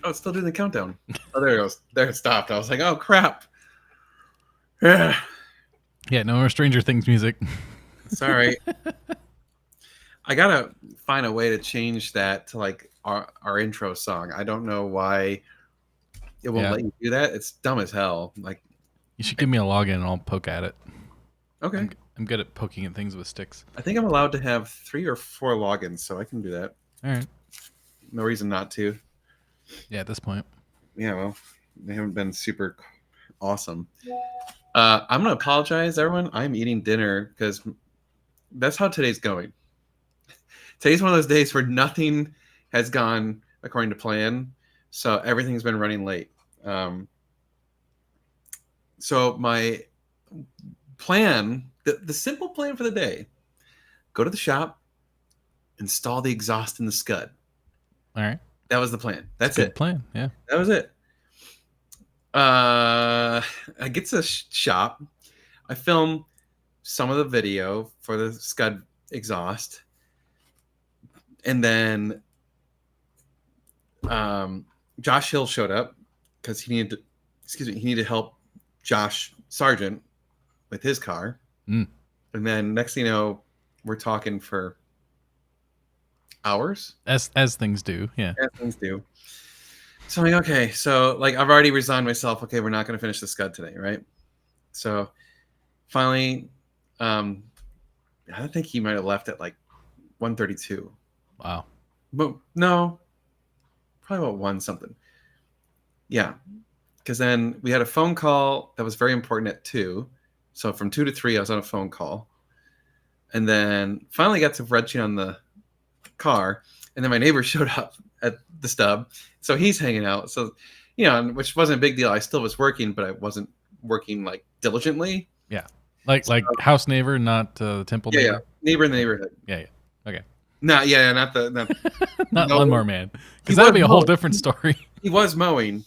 Oh, it's still doing the countdown. Oh, there it goes. There it stopped. I was like, oh crap. Yeah. Yeah, no more Stranger Things music. Sorry. I gotta find a way to change that to like our intro song. I don't know why it won't let you do that. It's dumb as hell. Like, you should give me a login and I'll poke at it. Okay. I'm good at poking at things with sticks. I think I'm allowed to have 3 or 4 logins, so I can do that. All right. No reason not to. Yeah, at this point. Yeah, well, they haven't been super awesome. I'm going to apologize, everyone. I'm eating dinner because that's how today's going. Today's one of those days where nothing has gone according to plan, so everything's been running late. So my plan, the simple plan for the day, go to the shop, install the exhaust in the Scud. All right. That was the plan. That's it. Good plan. Yeah. That was it. I get to the shop. I film some of the video for the Scud exhaust. And then Josh Hill showed up because he needed to help Josh Sargent with his car. And then next thing you know, we're talking for hours. As things do, yeah. As things do. So I'm like, okay, so like I've already resigned myself. Okay, we're not going to finish the Scud today, right? So finally, I think he might have left at like 1:32. Wow. But no, probably about 1 something. Yeah, because then we had a phone call that was very important at 2. So from 2 to 3, I was on a phone call, and then finally got to wrenching on the car, and then my neighbor showed up at the stub, so he's hanging out. So, which wasn't a big deal. I still was working, but I wasn't working like diligently. Yeah, like house neighbor, not the temple neighbor. Yeah, neighbor in the neighborhood. Yeah. Okay. Not the not lawnmower man, because that'd be a whole different story. He was mowing,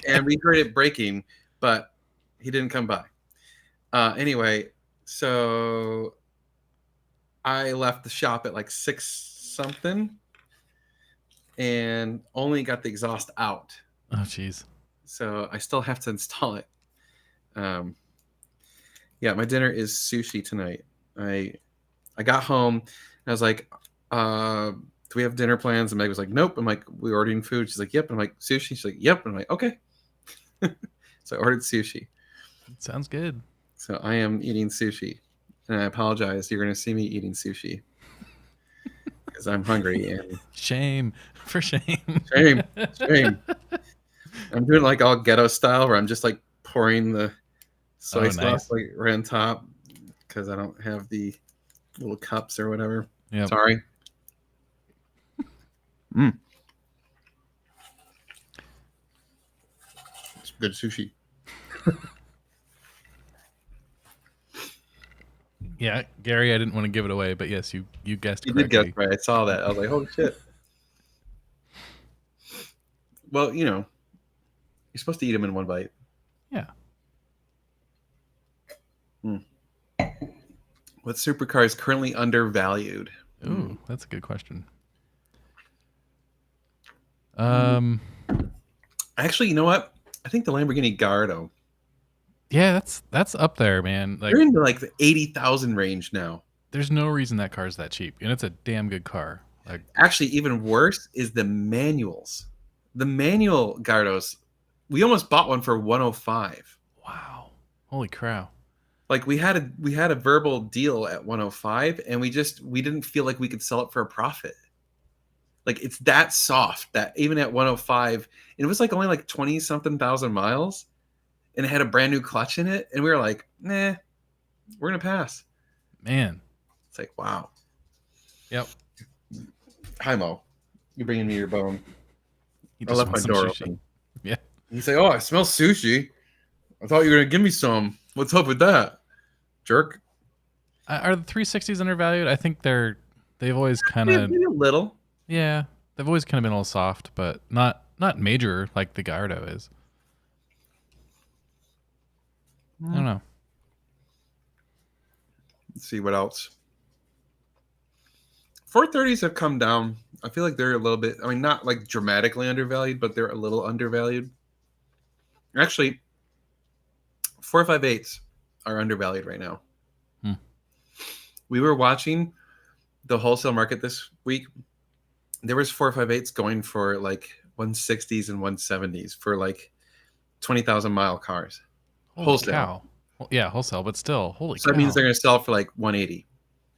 and we heard it breaking, but he didn't come by. Anyway, so I left the shop at like 6 something, and only got the exhaust out. Oh, jeez. So I still have to install it. Yeah, my dinner is sushi tonight. I got home and I was like, do we have dinner plans? And Meg was like, nope. I'm like, we're ordering food. She's like, yep. I'm like, sushi? She's like, yep. And I'm like, okay. So I ordered sushi. Sounds good. So I am eating sushi. And I apologize. You're going to see me eating sushi. Because I'm hungry. And shame. Shame. I'm doing like all ghetto style where I'm just like pouring the soy sauce like right on top because I don't have the little cups or whatever. Yep. Sorry. It's good sushi. Yeah, Gary, I didn't want to give it away, but yes, you guessed correctly. You did guess right. I saw that. I was like, holy shit. Well, you're supposed to eat them in one bite. Yeah. What supercar is currently undervalued? Ooh, that's a good question. Actually, you know what? I think the Lamborghini Gallardo. Yeah, that's up there, man. Like, they're into like the 80,000 range now. There's no reason that car's that cheap, and it's a damn good car. Like, actually, even worse is the manuals The manual Gardos, we almost bought one for 105. Wow. Holy cow. Like we had a verbal deal at 105, and we didn't feel like we could sell it for a profit. Like it's that soft that even at 105, it was like only like 20 something thousand miles, and it had a brand new clutch in it, and we were like, nah, we're gonna pass. Man. It's like, wow. Yep. Hi Mo, you bringing me your bone? He I just left my wants some door sushi. open. Yeah. He's like, oh, I smell sushi. I thought you were gonna give me some. What's up with that, jerk? Are the 360s undervalued? I think they've always kind of Maybe a little. yeah, they've always kind of been a little soft, but not major like the Gallardo is. I don't know. Let's see what else. 430s have come down. I feel like they're a little bit, I mean, not like dramatically undervalued, but they're a little undervalued. Actually, 458s are undervalued right now. We were watching the wholesale market this week. There was 458s going for like 160s and 170s for like 20,000 mile cars. Holy Wholesale. cow. Well, yeah, wholesale, but still, holy So cow. that means they're going to sell for like 180.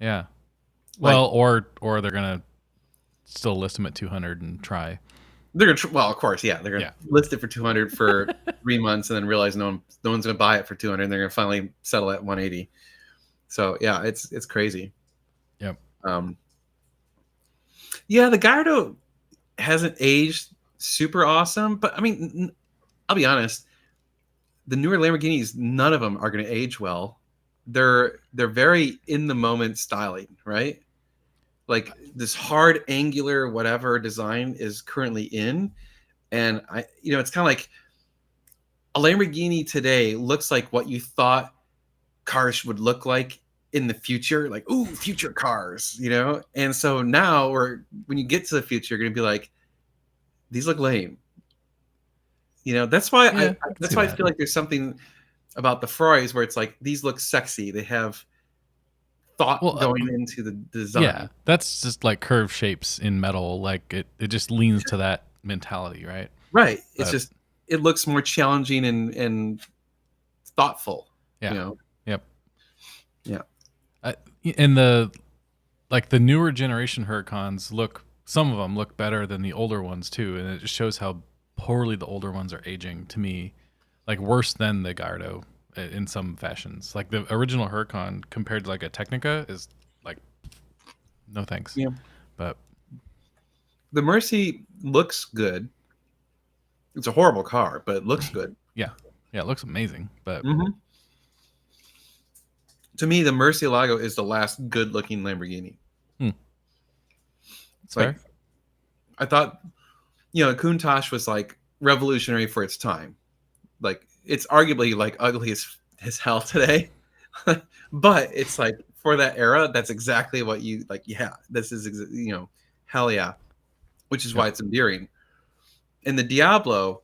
Yeah. Well, or they're gonna still list them at 200 and try. They're gonna well, of course, yeah. They're gonna list it for 200 for 3 months, and then realize no one's gonna buy it for 200. And they're gonna finally settle at 180. So yeah, it's crazy. Yep. Yeah, the Gallardo hasn't aged super awesome, but I mean, I'll be honest. The newer Lamborghinis, none of them are gonna age well. They're very in the moment styling, right? Like this hard angular whatever design is currently in, and it's kind of like a Lamborghini today looks like what you thought cars would look like in the future, like ooh, future cars, and so now when you get to the future, you're gonna be like, these look lame. That's why I feel like there's something about the Ferraris where it's like these look sexy. They have thought going into the design. Yeah, that's just like curved shapes in metal. Like it just leans to that mentality, right? Right. It's just it looks more challenging and thoughtful. Yeah. Yep. Yeah. And the newer generation Huracans some of them look better than the older ones too, and it just shows how poorly the older ones are aging to me, like worse than the Gallardo in some fashions. Like the original Huracan compared to like a Technica is like, no thanks. Yeah. But the Mercy looks good. It's a horrible car, but it looks good. Yeah. Yeah, it looks amazing. But to me, the Murcielago is the last good-looking Lamborghini. It's like, fair. I thought, Countach was like revolutionary for its time. Like it's arguably like ugly as hell today, but it's like for that era, that's exactly what you like. Yeah, this is hell yeah, which is why it's endearing. And the Diablo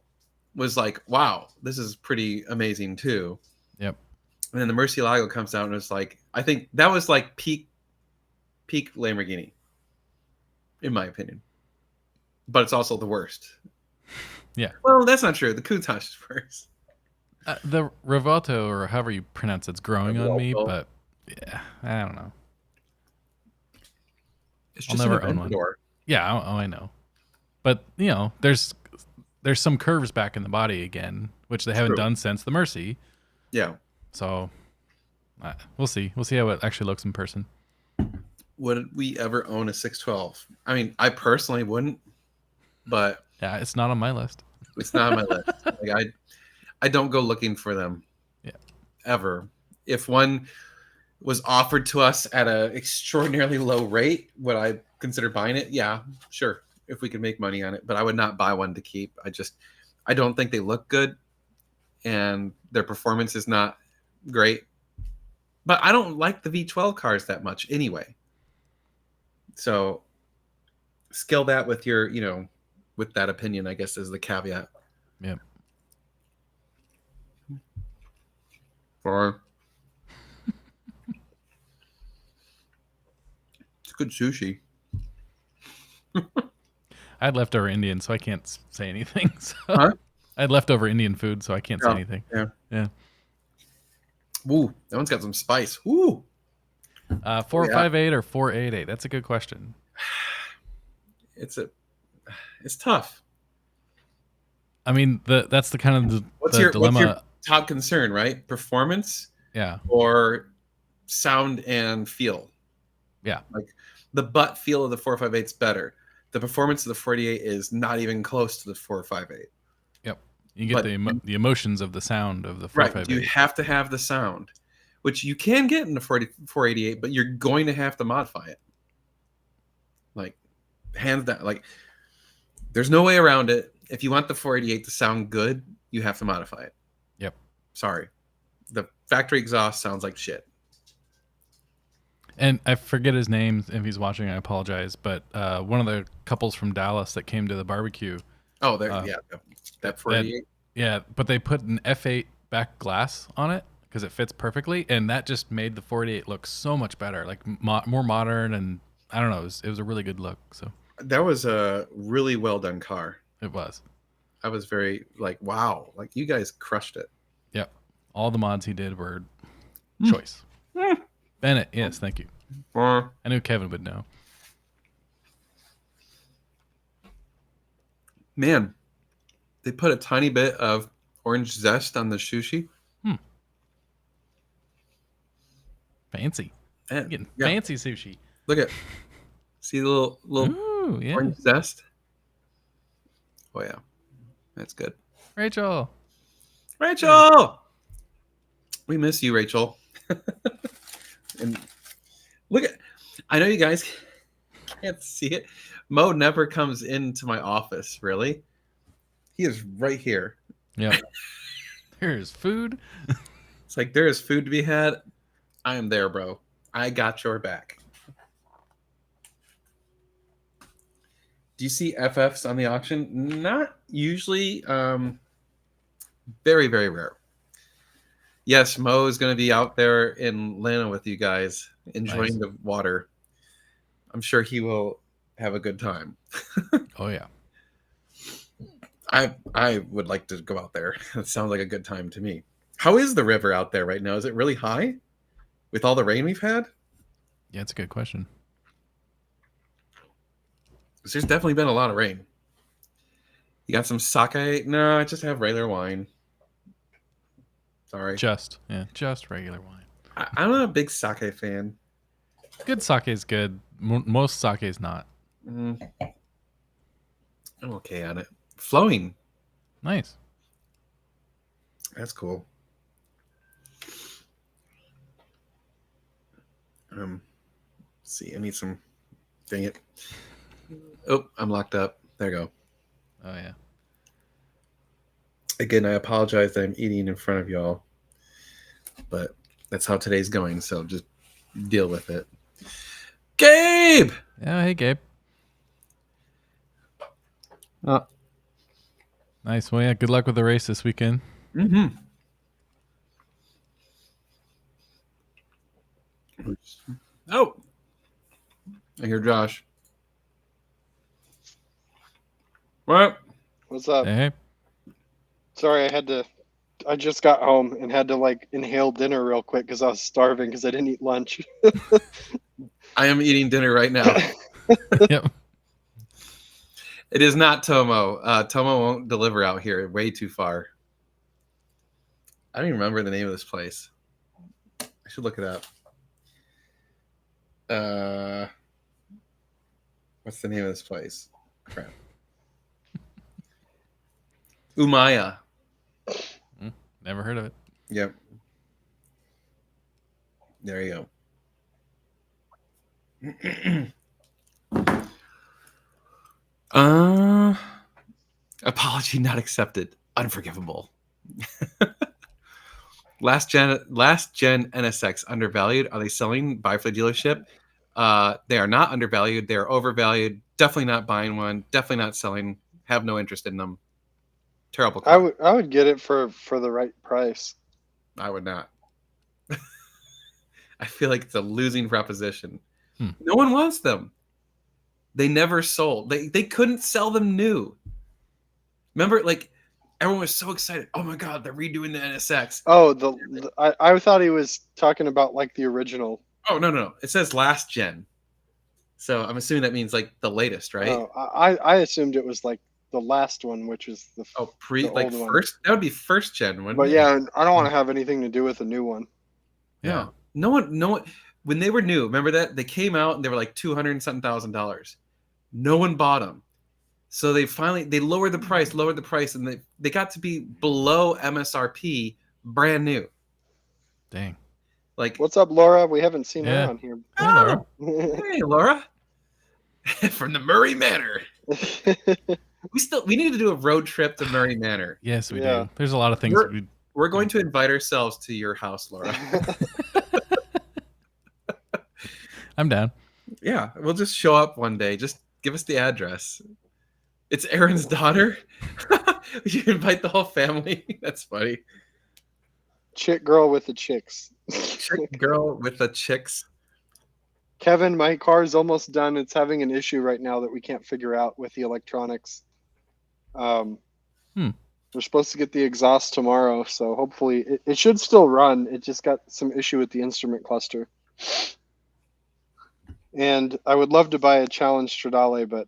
was like, wow, this is pretty amazing too. Yep. And then the Murcielago comes out and it's like, I think that was like peak Lamborghini, in my opinion. But it's also the worst. Yeah. Well, that's not true. The Countach is worse. The Revuelto, or however you pronounce it's growing on me, but yeah, I don't know. It's just I'll never own one. Yeah, I know. But, there's some curves back in the body again, which they haven't done since the Mercy. Yeah. So we'll see. We'll see how it actually looks in person. Would we ever own a 612? I mean, I personally wouldn't, but yeah, it's not on my list. It's not on my list. Like I don't go looking for them. Yeah. Ever. If one was offered to us at an extraordinarily low rate, would I consider buying it? Yeah, sure. If we could make money on it, but I would not buy one to keep. I don't think they look good, and their performance is not great. But I don't like the V12 cars that much anyway. So scale that with your, with that opinion, I guess, is the caveat. Yeah. Or it's good sushi. I had leftover Indian, so I can't say anything. So Huh? I had leftover Indian food, so I can't say Oh, anything. yeah. Yeah. Ooh, that one's got some spice. Ooh. 458 or 488? That's a good question. It's tough. I mean, that's the kind of What's the your dilemma. top concern, right? Performance Yeah. or sound and feel? Yeah. Like the butt feel of the 458 is better. The performance of the 48 is not even close to the 458. Yep. You get But the emotions of the sound of the right, you 458. have to have the sound, which you can get in the 488, but you're going to have to modify it. Like hands down, like there's no way around it. If you want the 488 to sound good, you have to modify it. Yep. Sorry. The factory exhaust sounds like shit. And I forget his name. If he's watching, I apologize. But one of the couples from Dallas that came to the barbecue. Oh, there, Uh, yeah, that 488. Yeah, but they put an F8 back glass on it because it fits perfectly, and that just made the 48 look so much better, like more modern, and I don't know, it was a really good look. So That was a really well done car. it was. I was very like, wow, like you guys crushed it. Yep, all the mods he did were Mm. choice. Bennett, yes, thank you. Uh, I knew Kevin would know. Man, they put a tiny bit of orange zest on the sushi. Fancy, And, getting yeah, fancy sushi. look at see the little Ooh, yeah. orange zest. Oh yeah, that's good. Rachel. Rachel, we miss you, Rachel. And look at, I know you guys can't see it. Mo never comes into my office, really. He is right here. Yep. Here's food. It's like there is food to be had. I am there, bro. I got your back. Do you see FFs on the auction? Not usually. Very, very rare. Yes, Mo is going to be out there in Lana with you guys, enjoying Nice. the water. I'm sure he will have a good time. Oh yeah. I would like to go out there. It sounds like a good time to me. How is the river out there right now? Is it really high with all the rain we've had? Yeah, it's a good question. 'Cause there's definitely been a lot of rain. You got some sake? No, I just have regular wine. Sorry. Just regular wine. I'm not a big sake fan. Good sake is good. Most sake is not. I'm okay on it. Flowing. Nice. That's cool. Let's see, I need some. Dang it. Oh, I'm locked up. There you go. Oh yeah. Again, I apologize that I'm eating in front of y'all, but that's how today's going. So just deal with it. Gabe. Yeah. Hey, Gabe. Nice. Well, yeah. Good luck with the race this weekend. Mm-hmm. Oh, I hear Josh. What? What's up? Hey. Sorry, I just got home and had to like inhale dinner real quick because I was starving because I didn't eat lunch. I am eating dinner right now. Yep. It is not Tomo. Tomo won't deliver out here. Way too far. I don't even remember the name of this place. I should look it up. What's the name of this place? Crap. Umaya. Never heard of it. Yep. There you go. Apology not accepted. Unforgivable. Last gen NSX undervalued. Are they selling? Buy for the dealership. They are not undervalued. They are overvalued. Definitely not buying one. Definitely not selling. Have no interest in them. Terrible car. I would get it for the right price. I would not. I feel like it's a losing proposition. No one wants them. They never sold. They couldn't sell them new. Remember, like everyone was so excited. Oh my god, they're redoing the NSX. Oh, I thought he was talking about like the original. Oh no. It says last gen. So I'm assuming that means like the latest, right? Oh, I assumed it was like the last one, which is the like old one. first. That would be first gen, wouldn't But it? yeah, I don't want to have anything to do with the new one. Yeah. No one. When they were new, remember that they came out and they were like $200 and something thousand. No one bought them, so they lowered the price, and they got to be below MSRP, brand new. Dang. Like, What's up, Laura? We haven't seen Yeah. her on here. Hey, Laura. hey, Laura, from the Murray Manor. We need to do a road trip to Murray Manor. Yes, we Yeah. do. There's a lot of things. We're going to invite ourselves to your house, Laura. I'm down. Yeah, we'll just show up one day. Just give us the address. It's Aaron's daughter. You invite the whole family. That's funny. Chick girl with the chicks. Chick girl with the chicks. Kevin, my car's almost done. It's having an issue right now that we can't figure out with the electronics. We're supposed to get the exhaust tomorrow, so hopefully it should still run. It just got some issue with the instrument cluster. And I would love to buy a Challenge Stradale, but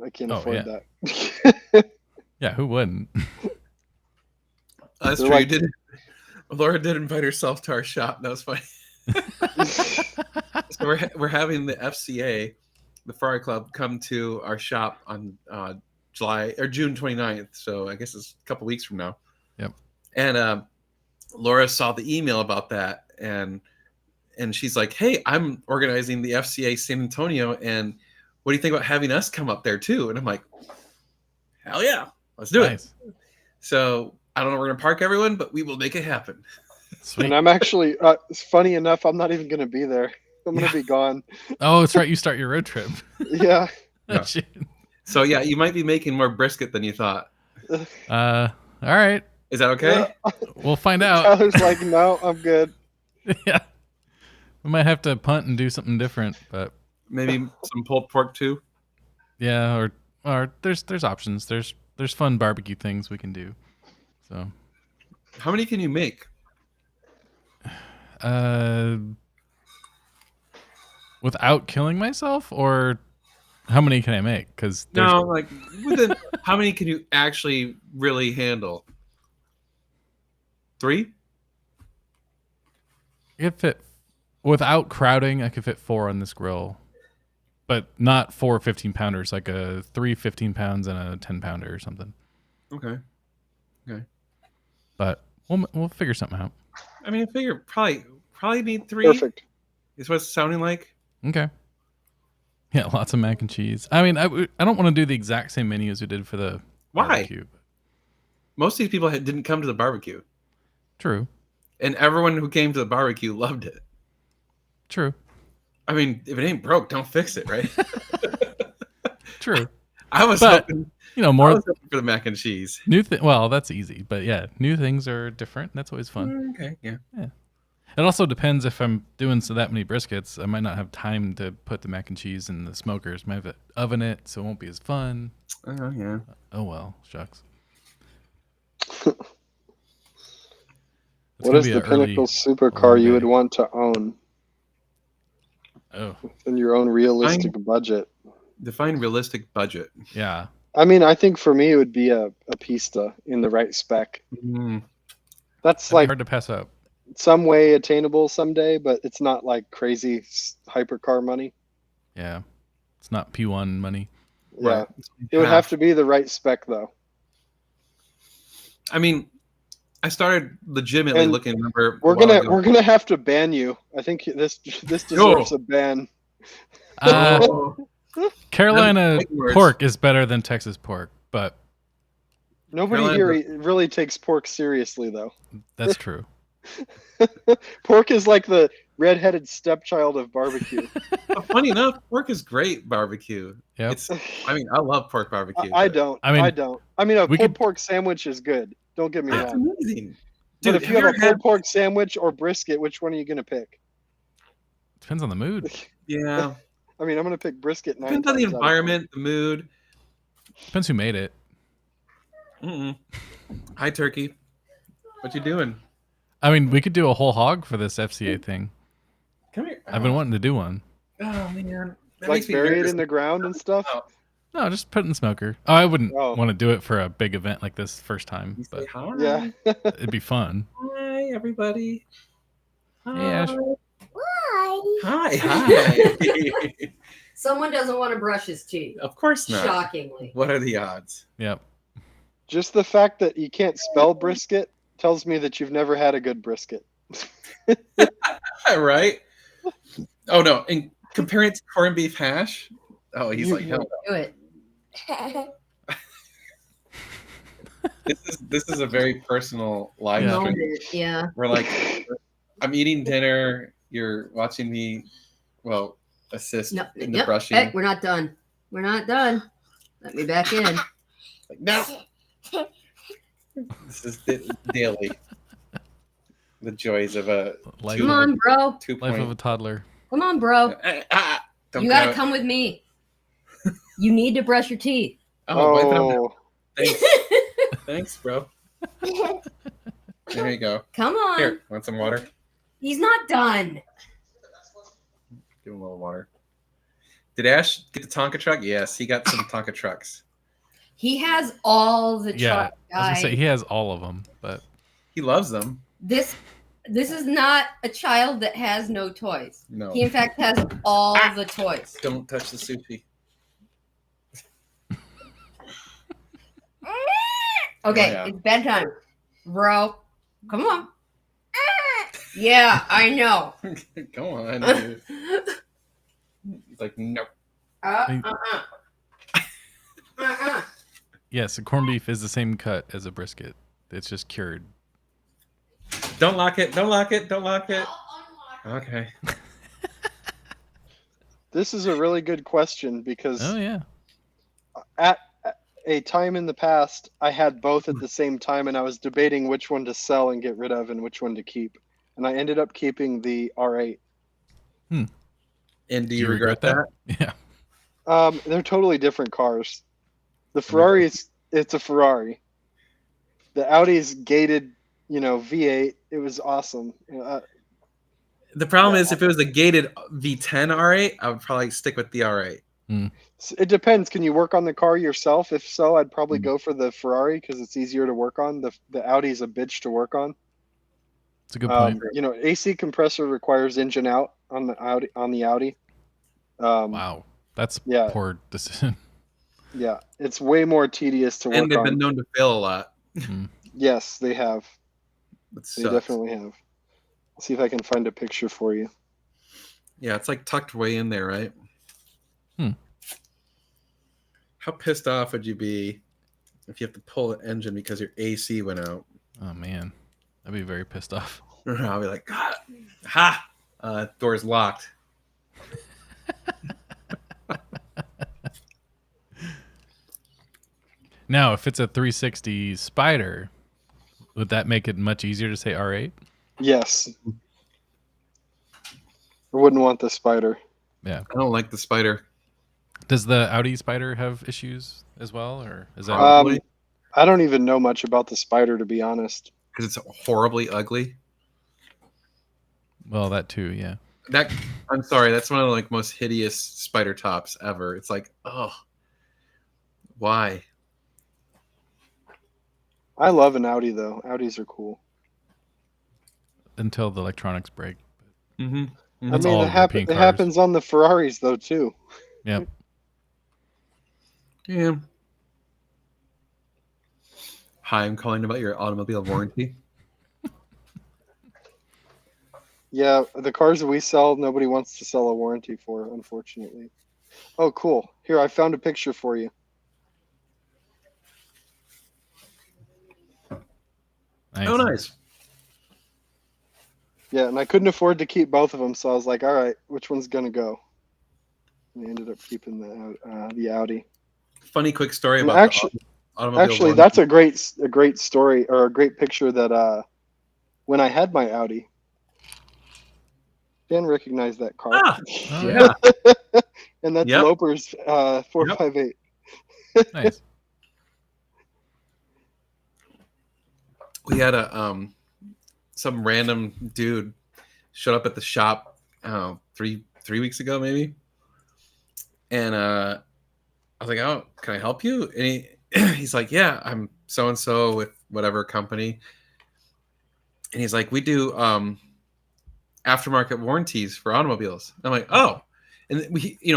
I can't afford that. Yeah, who wouldn't? That's They're true. like- Laura did invite herself to our shop. That was funny. So we're having the FCA, the Ferrari Club, come to our shop on June 29th. So I guess it's a couple weeks from now. Yep. And Laura saw the email about that, and she's like, "Hey, I'm organizing the FCA San Antonio, and what do you think about having us come up there too?" And I'm like, "Hell yeah, let's do it." So I don't know where we're gonna park everyone, but we will make it happen. Sweet. And I'm actually, funny enough, I'm not even going to be there. I'm going to be gone. Oh, that's right. You start your road trip. Yeah. Yeah. Shit. So yeah, you might be making more brisket than you thought. All right. Is that okay? Yeah. We'll find out. I was like, no, I'm good. Yeah. We might have to punt and do something different, but Maybe some pulled pork too. yeah, or there's options. There's fun barbecue things we can do. So, How many can you make? without killing myself, or how many can I make? Because No, like how many can you actually really handle? 3? I could fit without crowding. I could fit 4 on this grill, but not 4 15-pounders. Like a 3 15-pounds and a 10-pounder or something. Okay. But we'll figure something out. I mean, I figure probably need 3. Perfect. Is what it's sounding like. Okay. Yeah, lots of mac and cheese. I mean, I don't want to do the exact same menu as we did for the Why? barbecue. Most of these people didn't come to the barbecue, True. and everyone who came to the barbecue loved it. True. I mean, if it ain't broke, don't fix it, right? True. I was But, hoping. You know, I more was hoping for the mac and cheese. new thing. Well, that's easy, but yeah, new things are different. That's always fun. Okay, yeah. It also depends if I'm doing that many briskets. I might not have time to put the mac and cheese in the smokers. Might have to oven it, so it won't be as fun. Oh yeah. Oh well, shucks. What is the pinnacle supercar you would want to own Oh in your own realistic budget? Define realistic budget. yeah, I mean, I think for me it would be a Pista in the right spec. Mm, That's that'd be like hard to pass up. some way attainable someday, but it's not like crazy hypercar money. Yeah, it's not P1 money. Yeah, right. it would have to be the right spec though. I mean, I started legitimately And looking. Remember, We're a while gonna ago. we're gonna have to ban you. I think this deserves a ban. Oh, Carolina Big words. pork is better than Texas pork, but Nobody Carolina- here really takes pork seriously though. that's true. Pork is like the redheaded stepchild of barbecue. But funny enough, pork is great barbecue. Yep. It's. I mean, I love pork barbecue. I but don't. I mean, I don't. I mean, a we pulled could- pork sandwich is good. Don't get me That's wrong. amazing, But dude. if you have a pulled pork sandwich or brisket, which one are you gonna pick? Depends on the mood. Yeah, I mean, I'm gonna pick brisket 9 Depends on the times out of 10. environment, the mood. Depends who made it. Mm-mm. Hi, turkey. What you doing? I mean, we could do a whole hog for this FCA thing. Come here. I've been wanting to do one. Oh man, that Like makes me bury it nervous. in the ground and stuff. Oh, No, just put it in the smoker. Oh, I wouldn't Oh. want to do it for a big event like this first time, you but say hi. Yeah. it'd be fun. Hi, everybody. Hi. Hey, Ash. Hi. Hi. Someone doesn't want to brush his teeth. Of course not. Shockingly. What are the odds? Yep. Just the fact that you can't spell brisket tells me that you've never had a good brisket. Right? Oh no! And comparing it to corned beef hash. Oh, he's like, hell no. Do it. This is a very personal live Yeah. stream. Yeah. We're like, I'm eating dinner. You're watching me, well, assist No, in the yep. brushing. Hey, we're not done. We're not done. Let me back in. Like, no. This is daily. The joys of a Life, Come on, bro. 2 life of a point. toddler. Come on, bro. Don't You gotta go. come with me. You need to brush your teeth. Oh, wipe it up. Oh, Thanks. Thanks, bro. There you go. Come on. Here, want some water? He's not done. Give him a little water. Did Ash get the Tonka truck? Yes, he got some Tonka trucks. He has all the Yeah, truck, I was gonna say guys. he has all of them, but He loves them. This is not a child that has no toys. No, He in fact has all the toys. don't touch the sushi. Okay, Oh, yeah. it's bedtime. Bro, come on. Yeah, I know. Go on. Dude. He's like, nope. yes, a corned beef is the same cut as a brisket. It's just cured. Don't lock it. Don't lock it. Don't lock it. Okay. this is a really good question because Oh yeah. at a time in the past, I had both at the same time, and I was debating which one to sell and get rid of and which one to keep. And I ended up keeping the R8. And do you regret that? Yeah. They're totally different cars. The Ferrari it's a Ferrari. The Audi's gated, V8. It was awesome. The problem is, if it was a gated V10 R8, I would probably stick with the R8. It depends. Can you work on the car yourself? If so, I'd probably go for the Ferrari because it's easier to work on. The Audi's a bitch to work on. It's a good point. AC compressor requires engine out on the Audi. Wow. That's yeah. poor decision. Yeah, it's way more tedious to work And they've on. been known to fail a lot. Yes, they have. It They sucks. definitely have. Let's see if I can find a picture for you. Yeah, it's like tucked way in there, right? Hmm. How pissed off would you be if you have to pull the engine because your AC went out? Oh man. I'd be very pissed off. I'll be like, God, ha! Door's locked. Now, if it's a 360 Spider, would that make it much easier to say R8? Yes. I wouldn't want the Spider. Yeah. I don't like the Spider. Does the Audi Spider have issues as well, or is that? Probably. I don't even know much about the Spider, to be honest. Because it's horribly ugly. Well, that too. Yeah. I'm sorry, that's one of the most hideous spider tops ever. It's like, oh, why? I love an Audi, though. Audis are cool. Until the electronics break. Mm-hmm. I That's mean, all it European cars. happens on the Ferraris, though, too. Yep. Yeah. Hi, I'm calling about your automobile warranty. Yeah, the cars that we sell, nobody wants to sell a warranty for, unfortunately. Oh, cool. Here, I found a picture for you. Nice. Oh, nice. Yeah, and I couldn't afford to keep both of them, so I was like, all right, which one's going to go? And I ended up keeping the Audi. Funny quick story And about actually, the automobile Actually, warranty. that's a great story, or a great picture that when I had my Audi, Dan recognized that car. Ah, Oh, yeah. And that's Yep. Loper's 458. Nice. We had some random dude showed up at the shop, I don't know, three weeks ago maybe, and I was like, "Oh, can I help you?" And he's like, "Yeah, I'm so and so with whatever company," and he's like, "We do aftermarket warranties for automobiles." I'm like, "Oh," and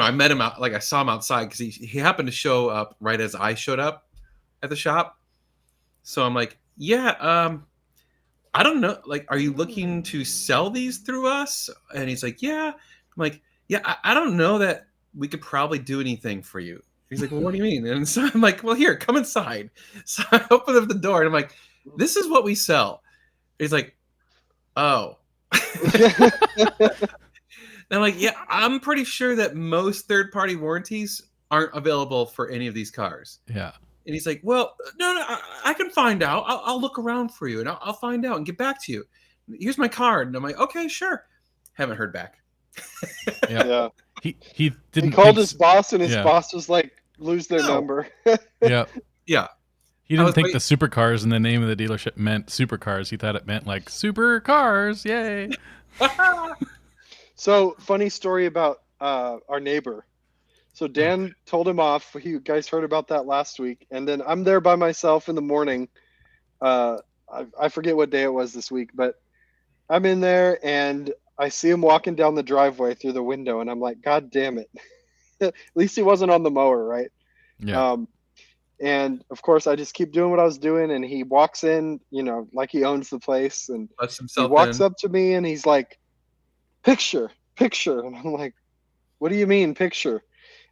I met him out, like I saw him outside because he happened to show up right as I showed up at the shop, so I'm like, "Yeah, I don't know. Like, are you looking to sell these through us?" And he's like, "Yeah." I'm like, "Yeah, I don't know that we could probably do anything for you." He's like, "Well, what do you mean?" And so I'm like, "Well, here, come inside." So I open up the door and I'm like, "This is what we sell." He's like, "Oh." And I'm like, "Yeah, I'm pretty sure that most third-party warranties aren't available for any of these cars." Yeah. And he's like, "Well, no, I can find out. I'll look around for you, and I'll find out and get back to you. Here's my card." And I'm like, "Okay, sure." Haven't heard back. Yeah. Yeah. He He didn't called think his boss, and his yeah. boss was like, lose their No. number. Yeah. Yeah. He I didn't was think wait- the supercars in the name of the dealership meant supercars. He thought it meant like supercars. Yay. So, funny story about our neighbor. So Dan told him off. You guys heard about that last week. And then I'm there by myself in the morning. I forget what day it was this week, but I'm in there and I see him walking down the driveway through the window, and I'm like, God damn it. At least he wasn't on the mower, right? Yeah. And of course, I just keep doing what I was doing, and he walks in, like he owns the place, and Lets he himself walks in. up to me and he's like, picture, and I'm like, what do you mean picture?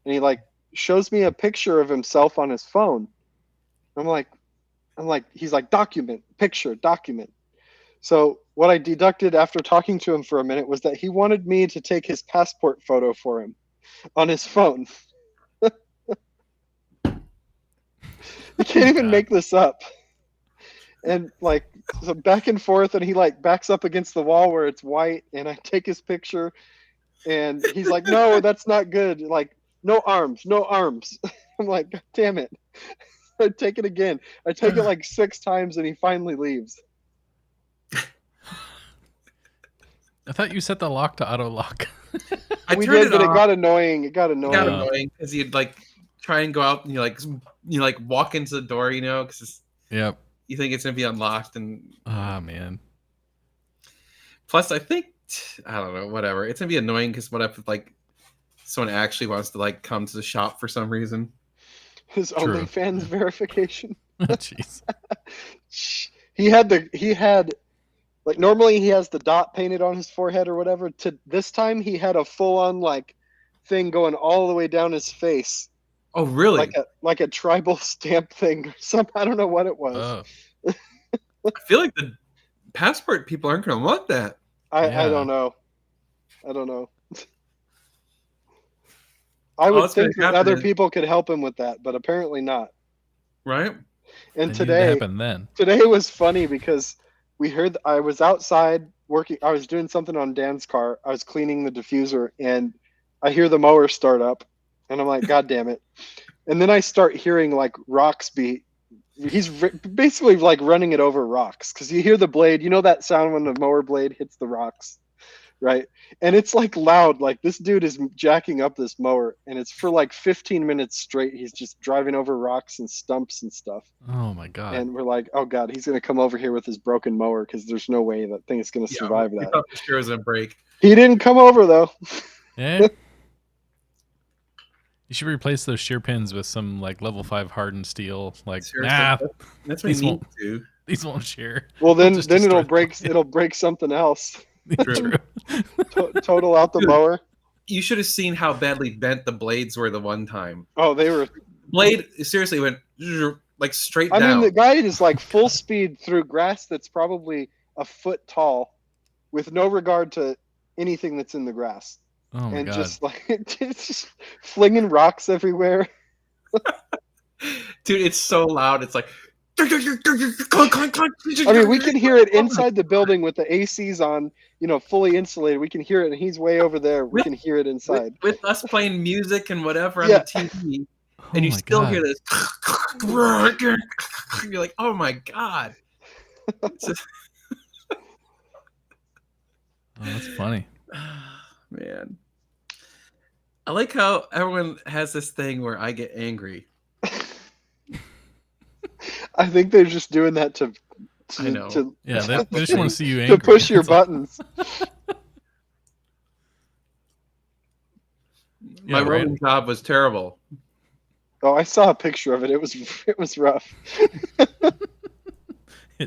And he like shows me a picture of himself on his phone. I'm like, he's like, document, picture, document. So what I deducted after talking to him for a minute was that he wanted me to take his passport photo for him on his phone. You can't even God. make this up. And like, so back and forth, and he like backs up against the wall where it's white, and I take his picture, and he's like, no, that's not good. Like, no arms, no arms. I'm like, God damn it. I take it again. I take it like 6 times, and he finally leaves. I thought you set the lock to auto lock. I We turned did, it but it off. got annoying. It got It annoying. got annoying because you'd like try and go out and you like walk into the door, because Yep. you think it's gonna be unlocked, and Ah, man. plus I think I don't know, whatever. It's gonna be annoying because what if like someone actually wants to like come to the shop for some reason? His True. OnlyFans verification. Jeez. He had like, normally he has the dot painted on his forehead or whatever. To this time he had a full on like thing going all the way down his face, Oh, really? like a tribal stamp thing or something. I don't know what it was. Oh. I feel like the passport people aren't gonna want that, I Yeah. don't know. I would what's gonna think that happen other is- people could help him with that, but apparently not. right? And It needed to today happen then. was funny because we heard I was outside working. I was doing something on Dan's car. I was cleaning the diffuser, and I hear the mower start up, and I'm like, God damn it. And then I start hearing like rocks beat. He's basically like running it over rocks, because you hear the blade. You know that sound when the mower blade hits the rocks, right? And it's like loud. Like, this dude is jacking up this mower, and it's for like 15 minutes straight. He's just driving over rocks and stumps and stuff. Oh my god. And we're like, oh God, he's going to come over here with his broken mower, because there's no way that thing is going to survive we that. thought for sure it was gonna break. He didn't come over though. Yeah. You should replace those shear pins with some like level 5 hardened steel. Like, Seriously, nah, that's what these you need won't- to. these won't shear. Well, then Just it'll destroy break. the- It'll break something else. True. Total out the Dude. mower. You should have seen how badly bent the blades were the one time. Oh, they were. Blade seriously went like straight I down. mean, the guy is like full speed through grass that's probably a foot tall, with no regard to anything that's in the grass, Oh my and god. just like just flinging rocks everywhere. Dude, it's so loud. It's like I mean, we can hear it inside the building with the ACs on, fully insulated. We can hear it, and he's way over there. We can hear it inside. with us playing music and whatever on Yeah. the TV, Oh and you my still God. hear this. You're like, oh my god. It's just- Oh, that's funny. Man, I like how everyone has this thing where I get angry. I think they're just doing that to I know. Yeah, they just want to see you to angry. push your That's all. buttons. My Yeah, right. welding job was terrible. Oh, I saw a picture of it. It was rough.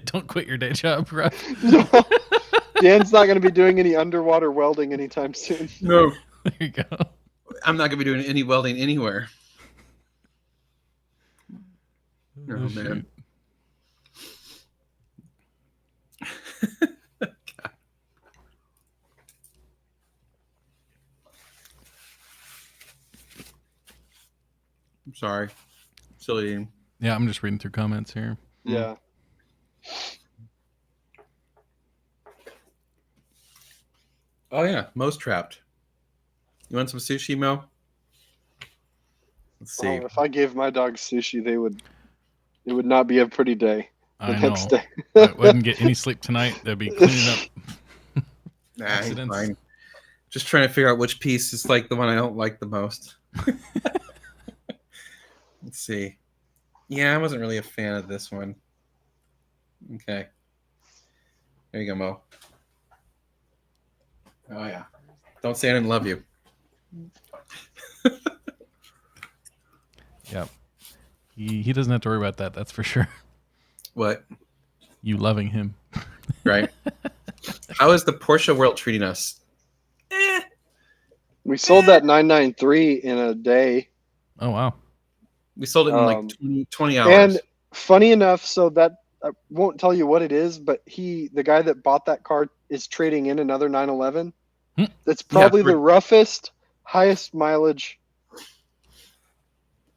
Don't quit your day job, right? No. Dan's not going to be doing any underwater welding anytime soon. No, There you go. I'm not gonna be doing any welding anywhere. Oh, man. shoot. I'm sorry. Silly. Yeah, I'm just reading through comments here. Yeah. Oh yeah, Mo's trapped. You want some sushi, Mo? Let's see. Oh, if I gave my dog sushi, it would not be a pretty day the I know. next day. I wouldn't get any sleep tonight. They'd be cleaning up Nah, he's accidents. fine. Just trying to figure out which piece is like the one I don't like the most. Let's see. Yeah, I wasn't really a fan of this one. Okay. There you go, Mo. Oh yeah. Don't say I didn't love you. Yep. He doesn't have to worry about that. That's for sure. What? You loving him. Right? How is the Porsche world treating us? We sold that 993 in a day. Oh wow. We sold it in like Um, 20 hours. And funny enough, so that I won't tell you what it is, but the guy that bought that car is trading in another 911. Hmm. That's probably for- the roughest, highest mileage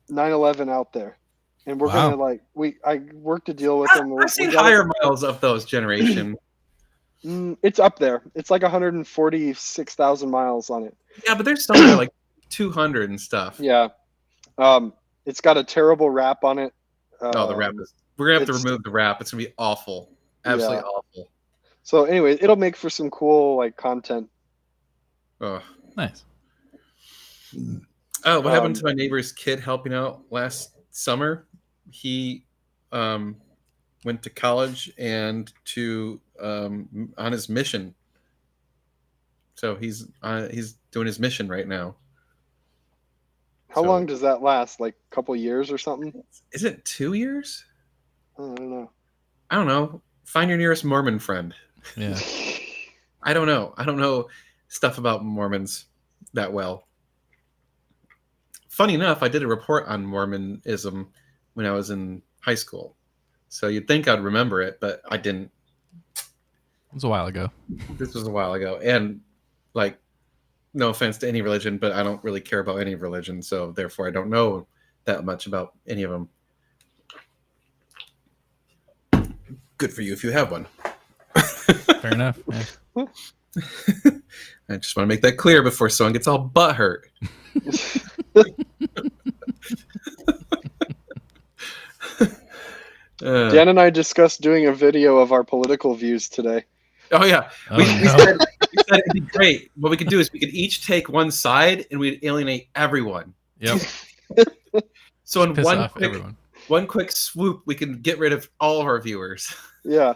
911 out there. And we're Wow. gonna I worked a deal with him. I've seen higher miles of those generation. It's up there. It's like 146,000 miles on it. Yeah, but there's some that are like 200 and stuff. Yeah. It's got a terrible wrap on it. Oh, the wrap is. We're gonna have to it's- remove the wrap. It's gonna be awful. Absolutely Yeah. awful. So anyway, it'll make for some cool content. Oh. Nice. Oh, what happened to my neighbor's kid helping out last summer? He went to college and on his mission. So he's doing his mission right now. How So- long does that last? Like a couple years or something? Is it 2 years? I don't know. I don't know. Find your nearest Mormon friend. Yeah. I don't know. I don't know stuff about Mormons that well. Funny enough, I did a report on Mormonism when I was in high school. So you'd think I'd remember it, but I didn't. It was a while ago. This was a while ago. And no offense to any religion, but I don't really care about any religion. So therefore I don't know that much about any of them. Good for you if you have one. Fair enough. Yeah. I just want to make that clear before someone gets all butthurt. Dan and I discussed doing a video of our political views today. Oh yeah, Oh, we no. said it'd be great. What we could do is we could each take one side and we'd alienate everyone. Yep. So in Piss one off quick, everyone. one quick swoop, we can get rid of all of our viewers. Yeah.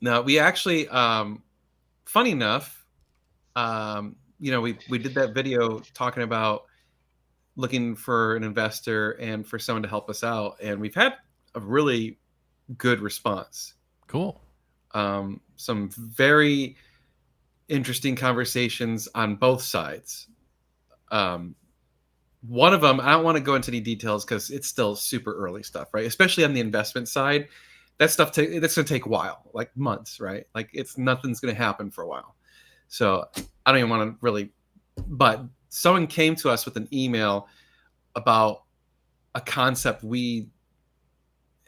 No, we actually, funny enough, we did that video talking about looking for an investor and for someone to help us out, and we've had a really good response. Cool. Some very interesting conversations on both sides. One of them, I don't want to go into any details because it's still super early stuff, right? Especially on the investment side, that's going to take a while, like months, right? Like nothing's going to happen for a while. So I don't even want to really, but someone came to us with an email about a concept we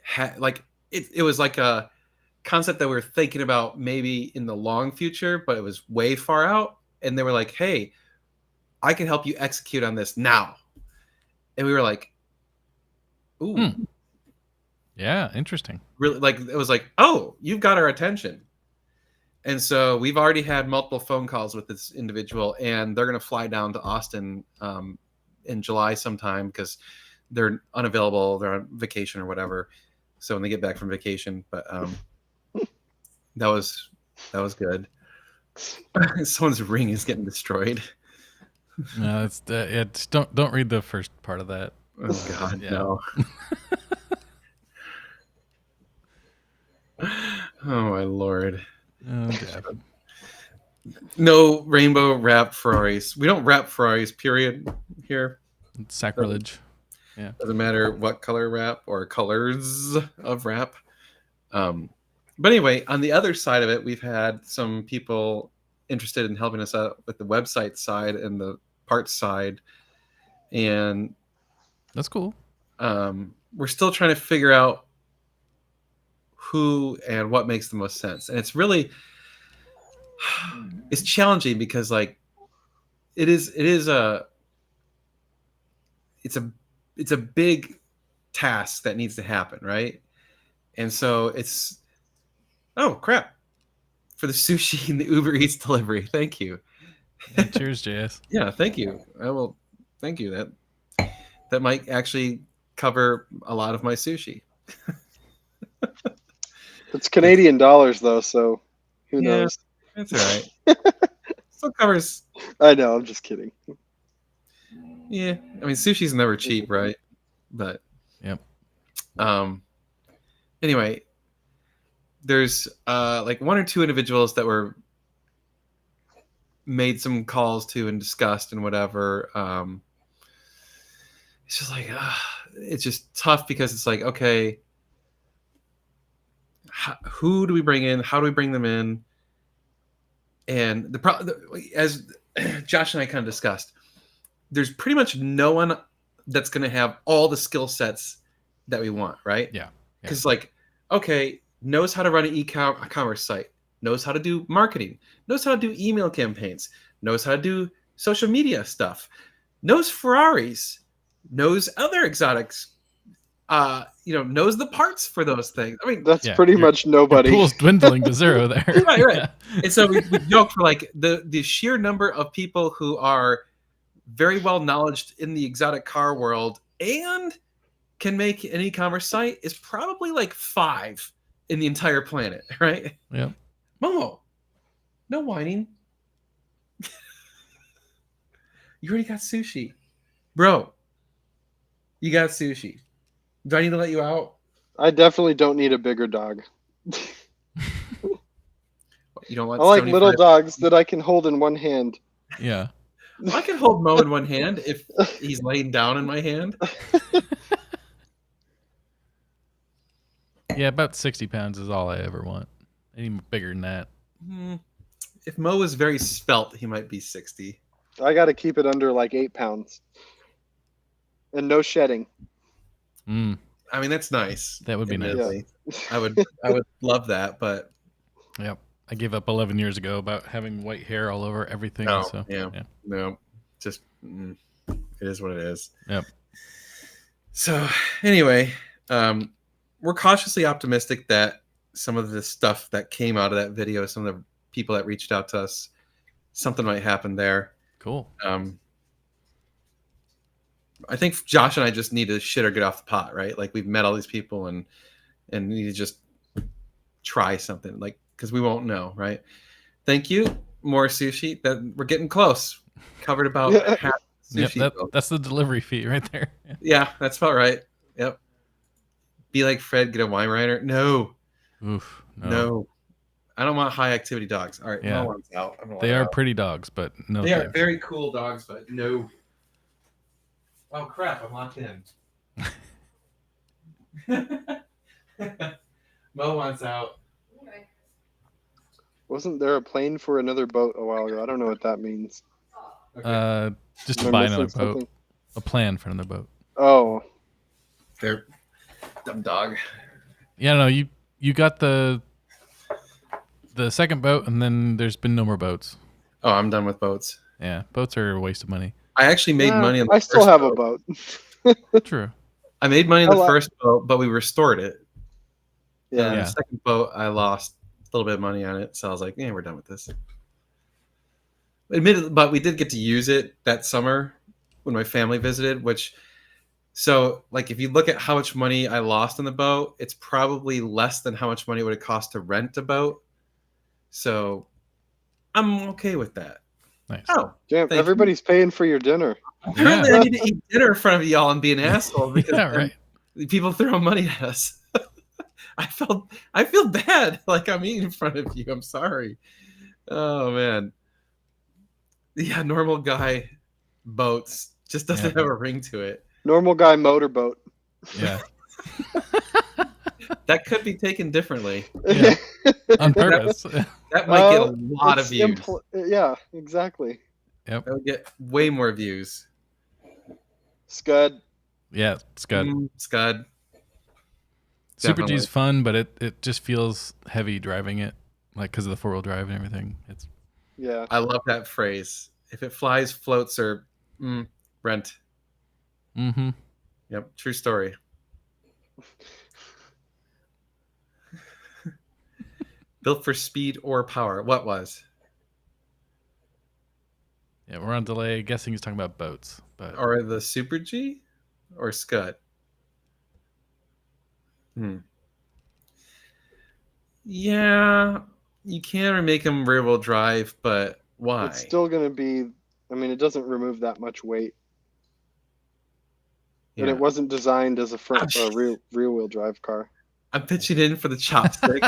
had. Like it was like a concept that we were thinking about maybe in the long future, but it was way far out. And they were like, "Hey, I can help you execute on this now." And we were like, "Ooh." Yeah, interesting. Really, like it was like, "Oh, you've got our attention." And so we've already had multiple phone calls with this individual, and they're going to fly down to Austin in July sometime because they're unavailable. They're on vacation or whatever. So when they get back from vacation, but that was good. Someone's ring is getting destroyed. No, it's don't read the first part of that. Oh God, Yeah. no. Oh my Lord. Oh, God. No rainbow wrapped Ferraris. We don't wrap Ferraris, period, here. It's sacrilege. Doesn't matter what color wrap or colors of wrap. But anyway, on the other side of it, we've had some people interested in helping us out with the website side and the parts side. And That's cool. we're still trying to figure out who and what makes the most sense. And it's really, it's challenging because like it's a big task that needs to happen, right? And so it's, oh crap, for the sushi and the Uber Eats delivery. Thank you. Yeah, cheers, JS. Yeah, thank you. I will. Thank you. That might actually cover a lot of my sushi. It's Canadian dollars though, so who Yeah. knows? That's all right. Still covers. I know. I'm just kidding. Yeah, I mean sushi's never cheap, right? But Yep. Anyway, there's like one or two individuals that were made some calls to and discussed and whatever. It's just like it's just tough because it's like, okay, who do we bring in? How do we bring them in? And as Josh and I kind of discussed, there's pretty much no one that's going to have all the skill sets that we want, right? Yeah. Because like, okay, knows how to run an e-commerce site, knows how to do marketing, knows how to do email campaigns, knows how to do social media stuff, knows Ferraris, knows other exotics, knows the parts for those things. I mean, That's Yeah, pretty your- much Your nobody. pool's dwindling to zero there. Right. Yeah. And so we joke for like the sheer number of people who are very well knowledged in the exotic car world and can make an e-commerce site is probably like 5 in the entire planet, right? Yep. Momo, no whining. You already got sushi. Bro, you got sushi. Do I need to let you out? I definitely don't need a bigger dog. You don't want I like little 75? dogs that I can hold in one hand. Yeah. I can hold Mo in one hand if he's laying down in my hand. Yeah, about 60 pounds is all I ever want. Any bigger than that. If Mo was very svelte, he might be 60. I got to keep it under like 8 pounds. And no shedding. Mm, I mean, that's nice. that would be nice. admittedly. I would love that, but Yep. I gave up 11 years ago about having white hair all over everything. no, So yeah, no, just it is what it is. Yep. So anyway, we're cautiously optimistic that some of the stuff that came out of that video, some of the people that reached out to us, something might happen there. Cool. I think Josh and I just need to shit or get off the pot, right? Like we've met all these people and need to just try something, like because we won't know, right? Thank you, more sushi. That we're getting close. Covered about half Yep, sushi. that's the delivery fee right there. Yeah, that's about right. Yep. Be like Fred, get a Weimaraner. No, Oof. no. I don't want high activity dogs. All right, Yeah. no one's out. I'm gonna They let are out. pretty dogs, but no. They are thanks. very cool dogs, but no. Oh crap! I'm locked in. Mo wants out. Wasn't there a plane for another boat a while ago? I don't know what that means. Okay. Just to Am I buy missing another boat. something? A plan for another boat. They're dumb dog. Yeah, no, you got the second boat, and then there's been no more boats. Oh, I'm done with boats. Yeah, boats are a waste of money. I actually made money on the I still first have boat. a boat. True. I made money on I the like- first boat, but we restored it. And Yeah. then Yeah. the second boat, I lost a little bit of money on it, so I was like, "Yeah, we're done with this." Admittedly, but we did get to use it that summer when my family visited. So like, if you look at how much money I lost on the boat, it's probably less than how much money it would have cost to rent a boat. So I'm okay with that. Nice. Oh, Damn, Thank you. everybody's paying for your dinner. apparently Yeah. I need to eat dinner in front of y'all and be an asshole because Yeah, right. people throw money at us. I feel bad, like I'm eating in front of you. I'm sorry. Oh man. Yeah, normal guy boats just doesn't Yeah. have a ring to it. Normal guy motorboat. Yeah. That could be taken differently. Yeah. On purpose. That might get a Well, lot of it's views. yeah, exactly. That would get way more views. Scud. Yeah, it's good. Scud. Super Definitely. G's fun, but it just feels heavy driving it, like because of the 4-wheel drive and everything. It's Yeah. I love that phrase. If it flies, floats, or rent. mm-hmm. Yep, true story. Built for speed or power. What was? Yeah, we're on delay. Guessing he's talking about boats, but Or the Super G? Or Scud? Yeah, you can remake them rear wheel drive, but why? It's still going to be, I mean, it doesn't remove that much weight. And Yeah. it wasn't designed as a front Oh, rear wheel drive car. I'm pitching in for the chopstick.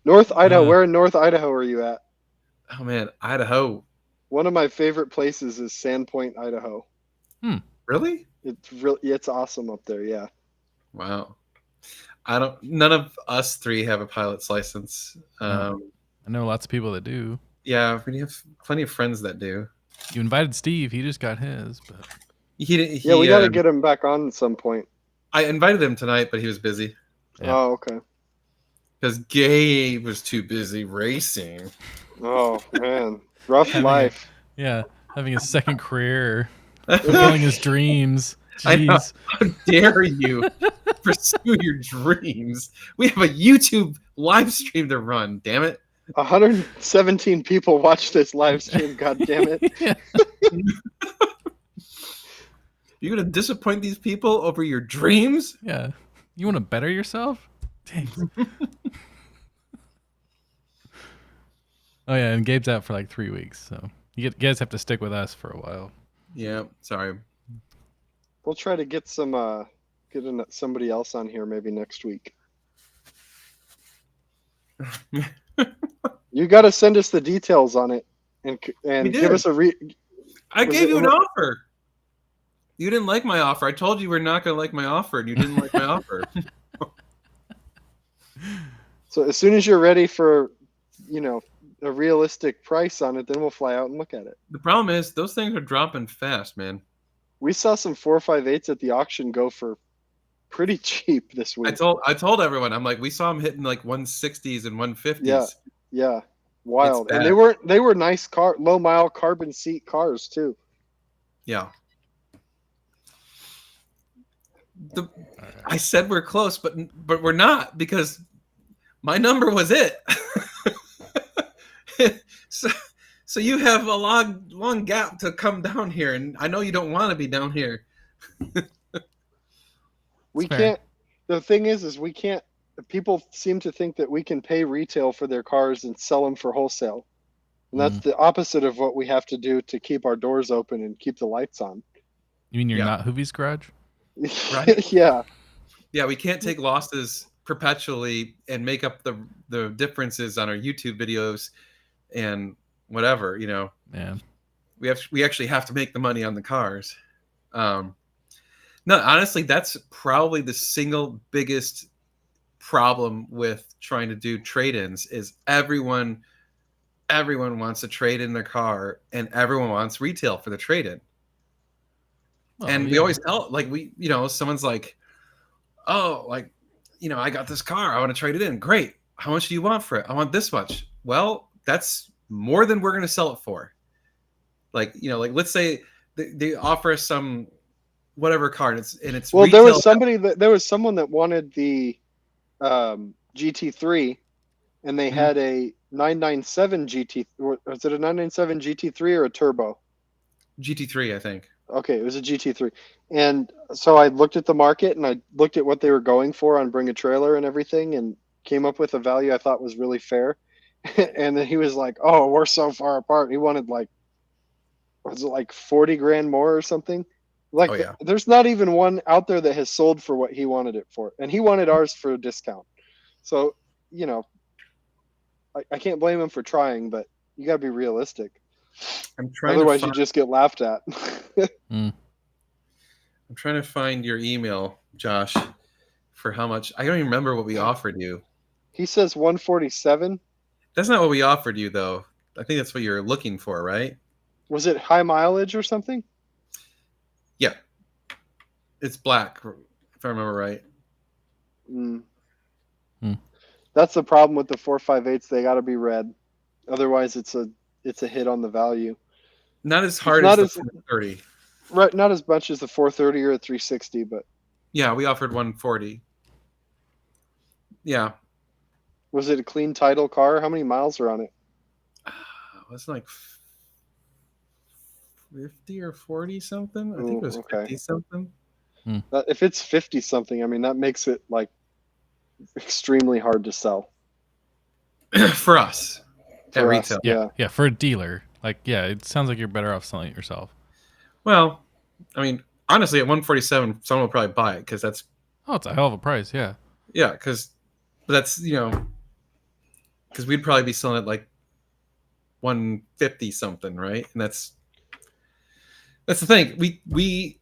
North Idaho. Uh. Where in North Idaho are you at? Oh man, Idaho. One of my favorite places is Sandpoint, Idaho. Really? It's awesome up there. Yeah. Wow. None of us three have a pilot's license. I know lots of people that do. Yeah, we have plenty of friends that do. You invited Steve; he just got his. But He Yeah, we got to get him back on at some point. I invited him tonight, but he was busy Yeah. Oh, okay. because Gabe was too busy racing. Oh man, rough Having life. yeah, having a second career, fulfilling his dreams. I know. Jeez. How dare you pursue your dreams? We have a YouTube live stream to run. Damn it! 117 people watch this live stream. God damn it! Yeah. You're gonna disappoint these people over your dreams? Yeah. You want to better yourself? Dang. Oh yeah, and Gabe's out for like 3 weeks, so you guys have to stick with us for a while. Yeah. Sorry. We'll try to get somebody else on here maybe next week. You got to send us the details on it and We give did. us a I Was gave it- you an offer. You didn't like my offer. I told you we're not gonna like my offer, and you didn't like my offer. So as soon as you're ready for, a realistic price on it, then we'll fly out and look at it. The problem is those things are dropping fast, man. We saw some 458s at the auction go for pretty cheap this week. I told everyone, I'm like, we saw them hitting like 160s and 150s. Yeah. Yeah, wild. And bad. they were nice low mile carbon seat cars too. Yeah. I said we're close, but we're not because my number was it. So you have a long gap to come down here, and I know you don't want to be down here. We fair. can't. The thing is we can't. People seem to think that we can pay retail for their cars and sell them for wholesale, and that's the opposite of what we have to do to keep our doors open and keep the lights on. You mean you're Yeah. not Hoovie's garage? Right. Yeah. Yeah, we can't take losses perpetually and make up the differences on our YouTube videos and whatever, Yeah. we actually have to make the money on the cars. No, honestly, that's probably the single biggest problem with trying to do trade-ins is everyone wants to trade in their car and everyone wants retail for the trade-in. And we yeah. always tell, like, someone's like, oh, like, I got this car, I want to trade it in. Great. How much do you want for it? I want this much. Well, that's more than we're going to sell it for. Like, like, let's say they offer us some whatever car, and it's Well, retail. there was someone that wanted the GT3, and they had a 997 GT. Was it a 997 GT3 or a turbo? GT3, I think. Okay, it was a GT3. And so I looked at the market and I looked at what they were going for on Bring a Trailer and everything, and came up with a value I thought was really fair. And then he was like, "Oh, we're so far apart." He wanted was it like 40 grand more or something? Like, Oh, yeah. there's not even one out there that has sold for what he wanted it for, and he wanted ours for a discount. So, I can't blame him for trying, but you got to be realistic. I'm trying Otherwise, to you find, just get laughed at. I'm trying to find your email, Josh, for how much. I don't even remember what we offered you. He says 147. That's not what we offered you, though. I think that's what you're looking for, right? Was it high mileage or something? Yeah. It's black, if I remember right. Mm. Hmm. That's the problem with the 458s. They got to be red. Otherwise, it's a hit on the value. Not as hard not as the as- 430. Right, not as much as the 430 or a 360, but Yeah, we offered 140. Yeah. was it a clean title car? How many miles are on it? It was like 50 or 40 something. I think it was Ooh, okay. 50 something. If it's 50 something, I mean, that makes it extremely hard to sell. For us at For us, retail. yeah. Yeah, for a dealer. It sounds like you're better off selling it yourself. Well, I mean, honestly, at 147, someone will probably buy it because that's Oh, it's a hell of a price, yeah. yeah, because that's because we'd probably be selling it like 150 something, right? And that's the thing. We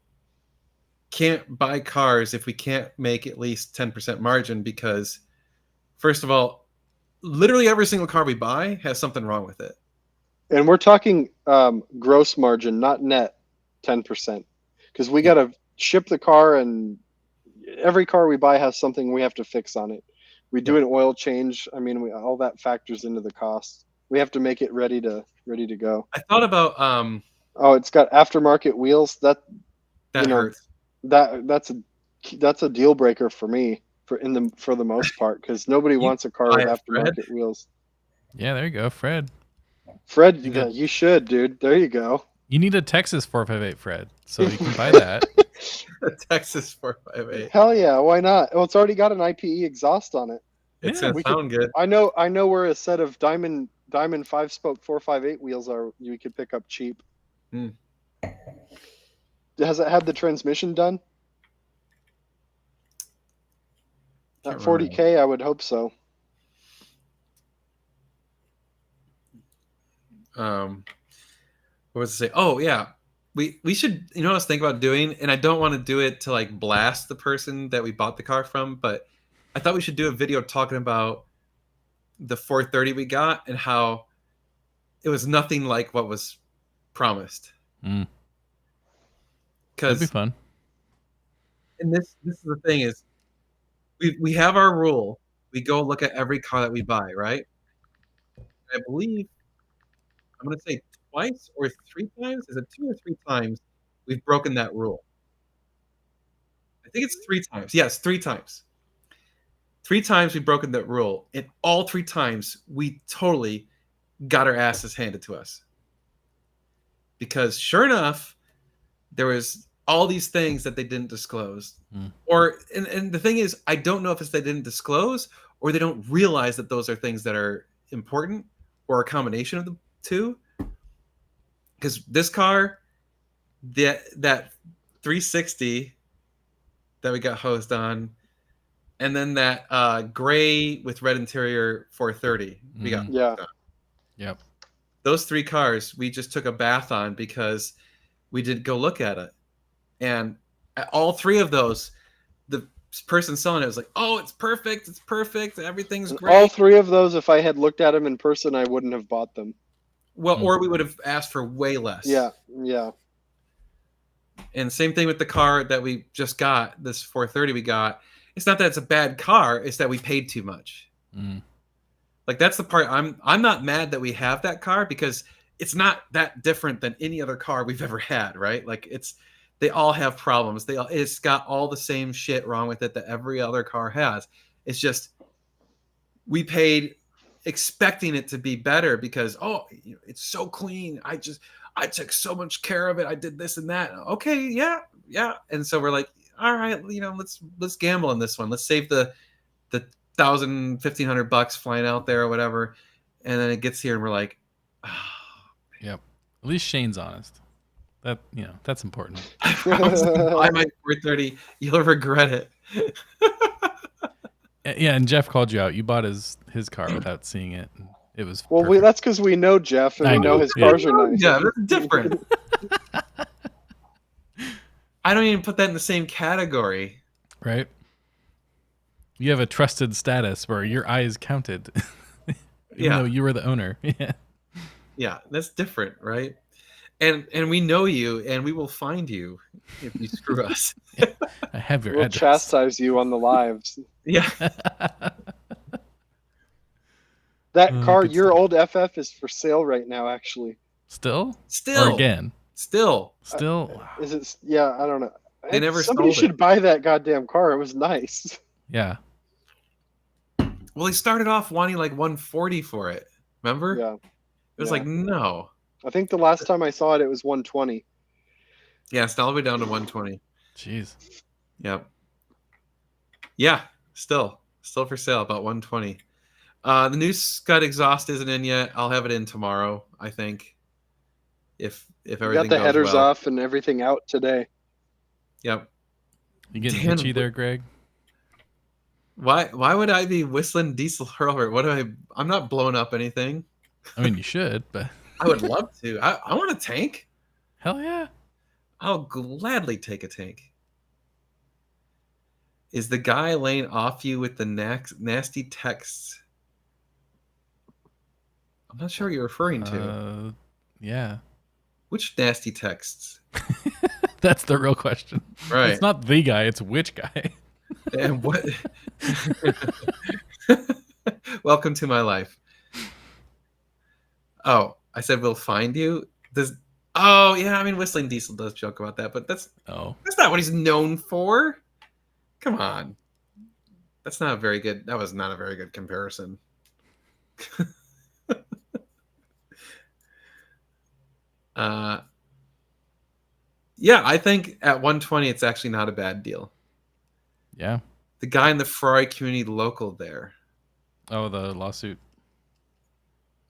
can't buy cars if we can't make at least 10% margin because, first of all, literally every single car we buy has something wrong with it. And we're talking gross margin, not net 10%. Because we got to ship the car, and every car we buy has something we have to fix on it. We do an oil change. I mean, all that factors into the cost. We have to make it ready to go. I thought about Oh, it's got aftermarket wheels. That hurts. that's a deal breaker for me for the most part, because nobody wants a car with buy a Fred? aftermarket wheels. Yeah, there you go, Fred. Fred, You got- you should, dude. There you go. You need a Texas 458, Fred, so you can buy that. Texas 458. Hell yeah, why not? Well, it's already got an IPE exhaust on it. It's Yeah, gonna we sound good. I know where a set of diamond 5-spoke 458 wheels are. You could pick up cheap. Hmm. Has it had the transmission done? At Can't 40K, I would hope so. What was I say? Oh yeah, we should. You know what I was thinking about doing, and I don't want to do it to like blast the person that we bought the car from, but I thought we should do a video talking about the 430 we got and how it was nothing like what was promised. That'd be Because fun. and this is the thing is we have our rule. We go look at every car that we buy, right? I believe I'm going to say twice or 3 times. Is it 2 or 3 times we've broken that rule? I think it's 3 times. Yes, 3 times. 3 times we've broken that rule, and all 3 times we totally got our asses handed to us. Because sure enough, there was all these things that they didn't disclose. Or and the thing is, I don't know if it's they didn't disclose or they don't realize that those are things that are important, or a combination of the two. Because this car, that 360 that we got hosed on, and then that gray with red interior 430 we got Yeah. hosed on. Yep. Those 3 cars we just took a bath on because we did go look at it. And at all 3 of those, the person selling it was like, "Oh, it's perfect, everything's And great." all 3 of those, if I had looked at them in person, I wouldn't have bought them. Well, or we would have asked for way less. Yeah. And same thing with the car that we just got, this 430 we got. It's not that it's a bad car, it's that we paid too much. Mm. Like that's the part I'm not mad that we have that car because it's not that different than any other car we've ever had, right? Like they all have problems. It's got all the same shit wrong with it that every other car has. It's just we paid expecting it to be better because it's so clean. I took so much care of it. I did this and that. Okay, yeah. And so we're like, all right, let's gamble on this one. Let's save the $1,000-$1,500 flying out there or whatever. And then it gets here and we're like, Yep. At least Shane's honest. That's important. I promise if you buy my 430, you'll regret it. Yeah, and Jeff called you out. You bought his car without seeing it. It was Well, perfect. that's because we know Jeff and I we know know, his yeah. cars are nice. Yeah, that's different. I don't even put that in the same category. Right? You have a trusted status where your eyes counted, even though you were the owner. Yeah. Yeah, that's different, right? And we know you, and we will find you if you screw us. I have your We'll address. chastise you on the lives. Yeah. That Oh, car, good your stuff. old FF, is for sale right now. Actually, Still? Still. Or again? Still. Still? is it? Yeah, I don't know. They never Somebody sold it. should buy that goddamn car. It was nice. Yeah. Well, he started off wanting like 140 for it. Remember? Yeah, It was yeah. like, no. I think the last time I saw it, it was 120. Yeah, it's all the way down to 120. Jeez. Yep. Yeah, still for sale, about 120. The new Scud exhaust isn't in yet. I'll have it in tomorrow, I think. If We everything got the goes headers well. off and everything out today. Yep. You getting Dan, itchy there, Greg? Why would I be whistling Diesel Hurler? I'm not blowing up anything. I mean, you should, but I would love to. I want a tank. hell yeah. I'll gladly take a tank. Is the guy laying off you with the nasty texts? I'm not sure what you're referring to. Yeah. Which nasty texts? That's the real question. Right. It's not the guy, it's which guy. And what? Welcome to my life. Oh, I said we'll find you. Oh yeah, I mean Whistling Diesel does joke about that, but that's Oh. not what he's known for. Come on, that's not a very good. That was not a very good comparison. Yeah, I think at 120 it's actually not a bad deal. Yeah. The guy in the Ferrari community local there. Oh, the lawsuit.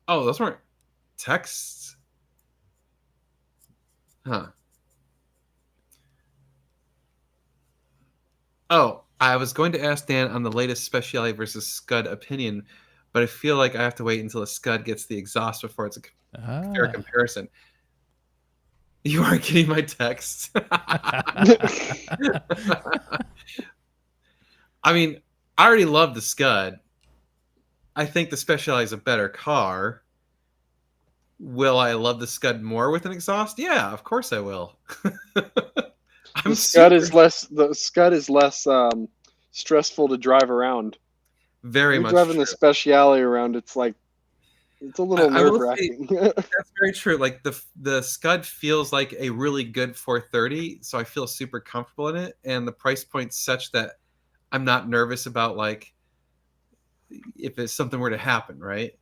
Oh, those weren't texts. Huh. Oh, I was going to ask Dan on the latest Speciale versus Scud opinion, but I feel like I have to wait until the Scud gets the exhaust before it's a fair comparison. You aren't getting my texts. I mean, I already love the Scud. I think the Speciale is a better car. Will I love the Scud more with an exhaust? Yeah, of course I will. The Scud is less stressful to drive around. very You're much driving true. the Speciale around. It's a little I will nerve wracking. That's very true. Like the Scud feels like a really good 430, so I feel super comfortable in it, and the price point's such that I'm not nervous about like if it's something were to happen, right?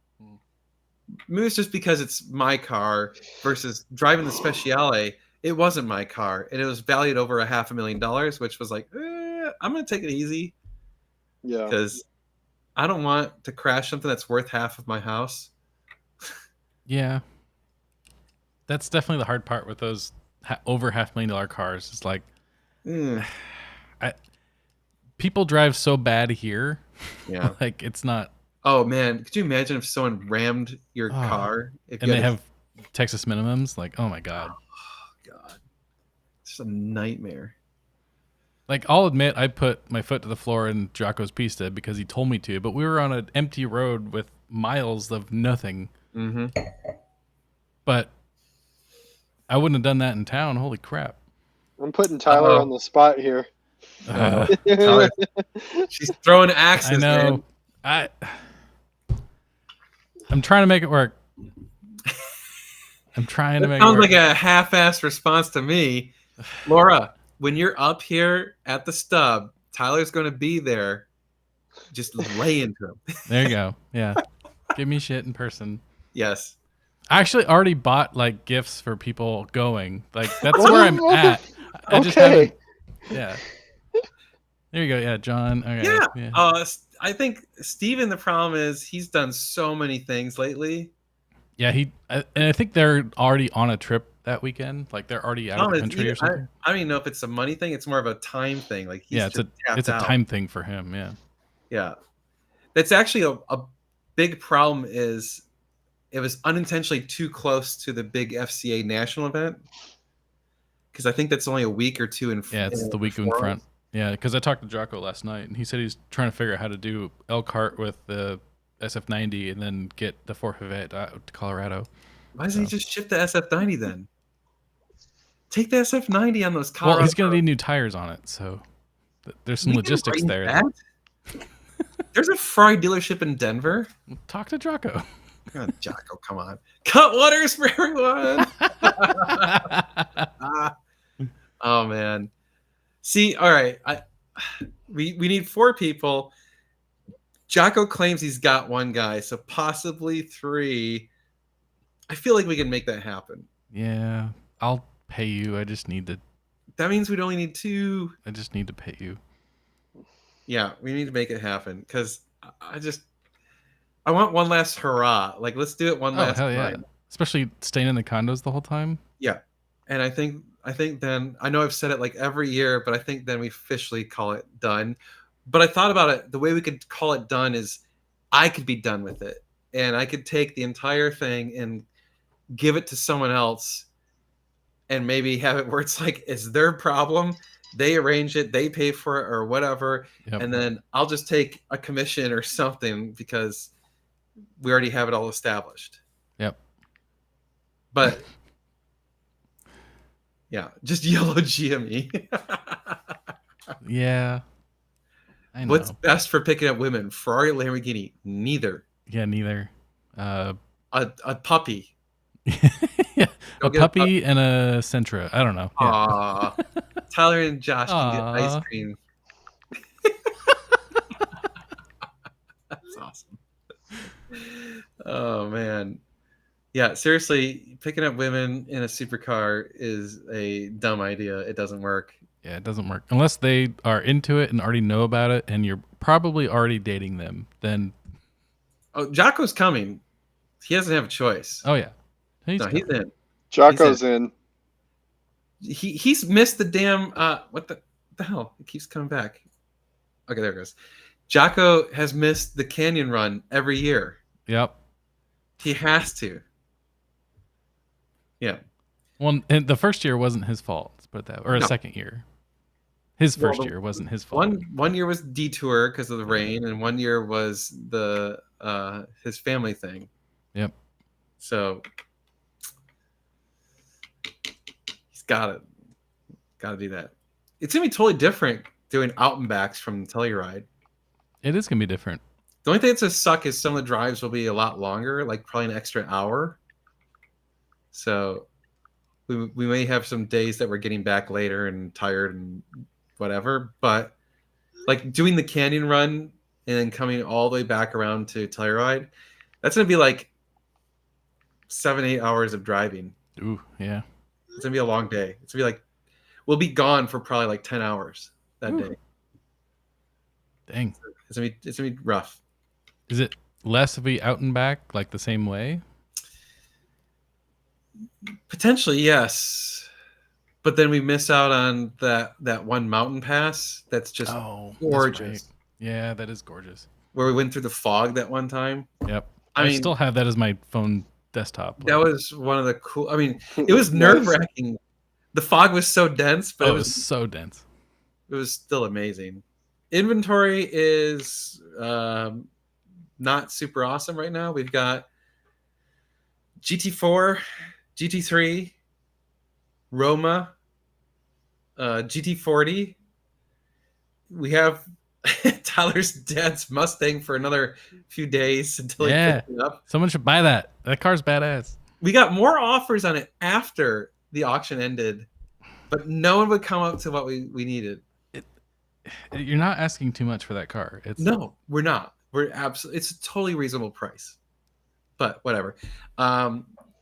Maybe it's just because it's my car versus driving the Speciale. It wasn't my car, and it was valued over $500,000, which was like, I'm gonna take it easy Yeah. because I don't want to crash something that's worth half of my house. Yeah. That's definitely the hard part with those over $500,000 cars. It's like people drive so bad here. Yeah. Like it's not. Oh man, could you imagine if someone rammed your car? If And you they had have Texas minimums. Like, oh my God. God, it's just a nightmare. Like, I'll admit I put my foot to the floor in Jocko's Pista because he told me to, but we were on an empty road with miles of nothing. Mm-hmm. But I wouldn't have done that in town. Holy crap. I'm putting Tyler Uh-oh. on the spot here. Tyler, she's throwing axes, I know. man. I'm trying to make it work. I'm trying to That make it sounds work. like a half-assed response to me. Laura, when you're up here at the stub, Tyler's going to be there. Just lay into him. There you go. Yeah. Give me shit in person. Yes. I actually already bought like gifts for people going. Like that's where I'm at. I just Okay. haven't. Yeah. There you go. Yeah, John. Okay. Yeah. I think Steven, the problem is he's done so many things lately. Yeah, and I think they're already on a trip that weekend. Like they're already out of the country or something. I don't even know if it's a money thing. It's more of a time thing. Like he's Yeah, just it's a tapped out. time thing for him. Yeah. Yeah. That's actually a big problem is it was unintentionally too close to the big FCA national event. Because I think that's only a week or two in front. Yeah, it's the week in front. Yeah, because I talked to Jocko last night, and he said he's trying to figure out how to do Elkhart with the SF90 and then get the Fort Fayette out to Colorado. Why doesn't he just ship the SF90 then? Take the SF90 on those Colorado. Well, he's going to need new tires on it, so there's some logistics there. There's a Ferrari dealership in Denver. Talk to Jocko. Oh, Jocko, come on. Cut waters for everyone. Oh, man. See, all right. We need 4 people. Jocko claims he's got 1 guy, so possibly 3. I feel like we can make that happen. Yeah, I'll pay you. I just need to. That means we'd only need 2. I just need to pay you. Yeah, we need to make it happen because I want one last hurrah. Like, let's do it one last hell yeah. time. Especially staying in the condos the whole time. Yeah, and I think then I know I've said it like every year, but I think then we officially call it done. But I thought about it. The way we could call it done is I could be done with it, and I could take the entire thing and give it to someone else, and maybe have it where it's like it's their problem. They arrange it, they pay for it, or whatever, and then I'll just take a commission or something because we already have it all established. Yep. But yeah, just yellow GME. Yeah. I know. What's best for picking up women? Ferrari, Lamborghini? Neither. Yeah, neither. A puppy. Yeah, Go a get puppy and a Sentra. I don't know. Yeah. Aw. Tyler and Josh can get ice cream. That's awesome. Oh man. Yeah, seriously, picking up women in a supercar is a dumb idea. It doesn't work. Yeah, it doesn't work unless they are into it and already know about it, and you're probably already dating them. Then, oh, Jocko's coming. He doesn't have a choice. Oh yeah, he's in. Jocko's in. He's missed the damn. What the hell? It keeps coming back. Okay, there it goes. Jocko has missed the canyon run every year. Yep. He has to. Yeah. Well, and the first year wasn't his fault. Let's put it that way. Or a second year. His first year wasn't his fault. One year was detour because of the rain, and 1 year was the his family thing. Yep. So he's got to do that. It's gonna be totally different doing out and backs from Telluride. It is gonna be different. The only thing that's a suck is some of the drives will be a lot longer, like probably an extra hour. So we may have some days that we're getting back later and tired and whatever, but like doing the canyon run and then coming all the way back around to Telluride, that's gonna be like 7-8 hours of driving. Ooh, yeah. It's gonna be a long day. It's gonna be like we'll be gone for probably like 10 hours that day. Dang. It's gonna be rough. Is it less of a out and back, like the same way? Potentially, yes. But then we miss out on that one mountain pass that's just gorgeous. Right. Yeah, that is gorgeous. Where we went through the fog that one time. Yep. I mean, still have that as my phone desktop. That was one of the cool. I mean, it was nerve-wracking. The fog was so dense, but it was so dense. It was still amazing. Inventory is not super awesome right now. We've got GT4, GT3, Roma, GT40. We have Tyler's dad's Mustang for another few days until he Yeah. picks it up. Someone should buy that. That car's badass. We got more offers on it after the auction ended, but no one would come up to what we needed. You're not asking too much for that car. It's No, we're not. We're absolutely. It's a totally reasonable price, but whatever.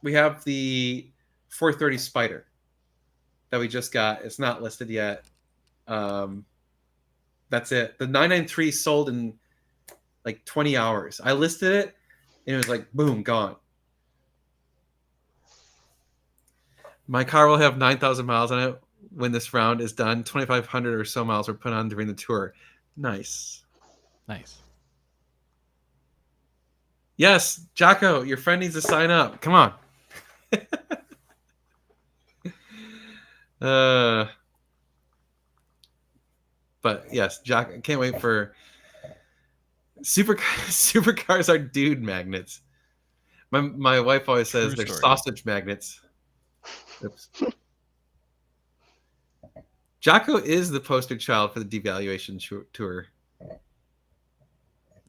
We have the 430 Spider that we just got. It's not listed yet. That's it. The 993 sold in like 20 hours. I listed it, and it was like boom, gone. My car will have 9,000 miles on it when this round is done. 2,500 or so miles were put on during the tour. Nice. nice. Yes, Jocko, your friend needs to sign up. Come on. But yes, Jocko, can't wait for supercars are dude magnets. My wife always says True they're story. sausage magnets. Oops. Jocko is the poster child for the devaluation tour.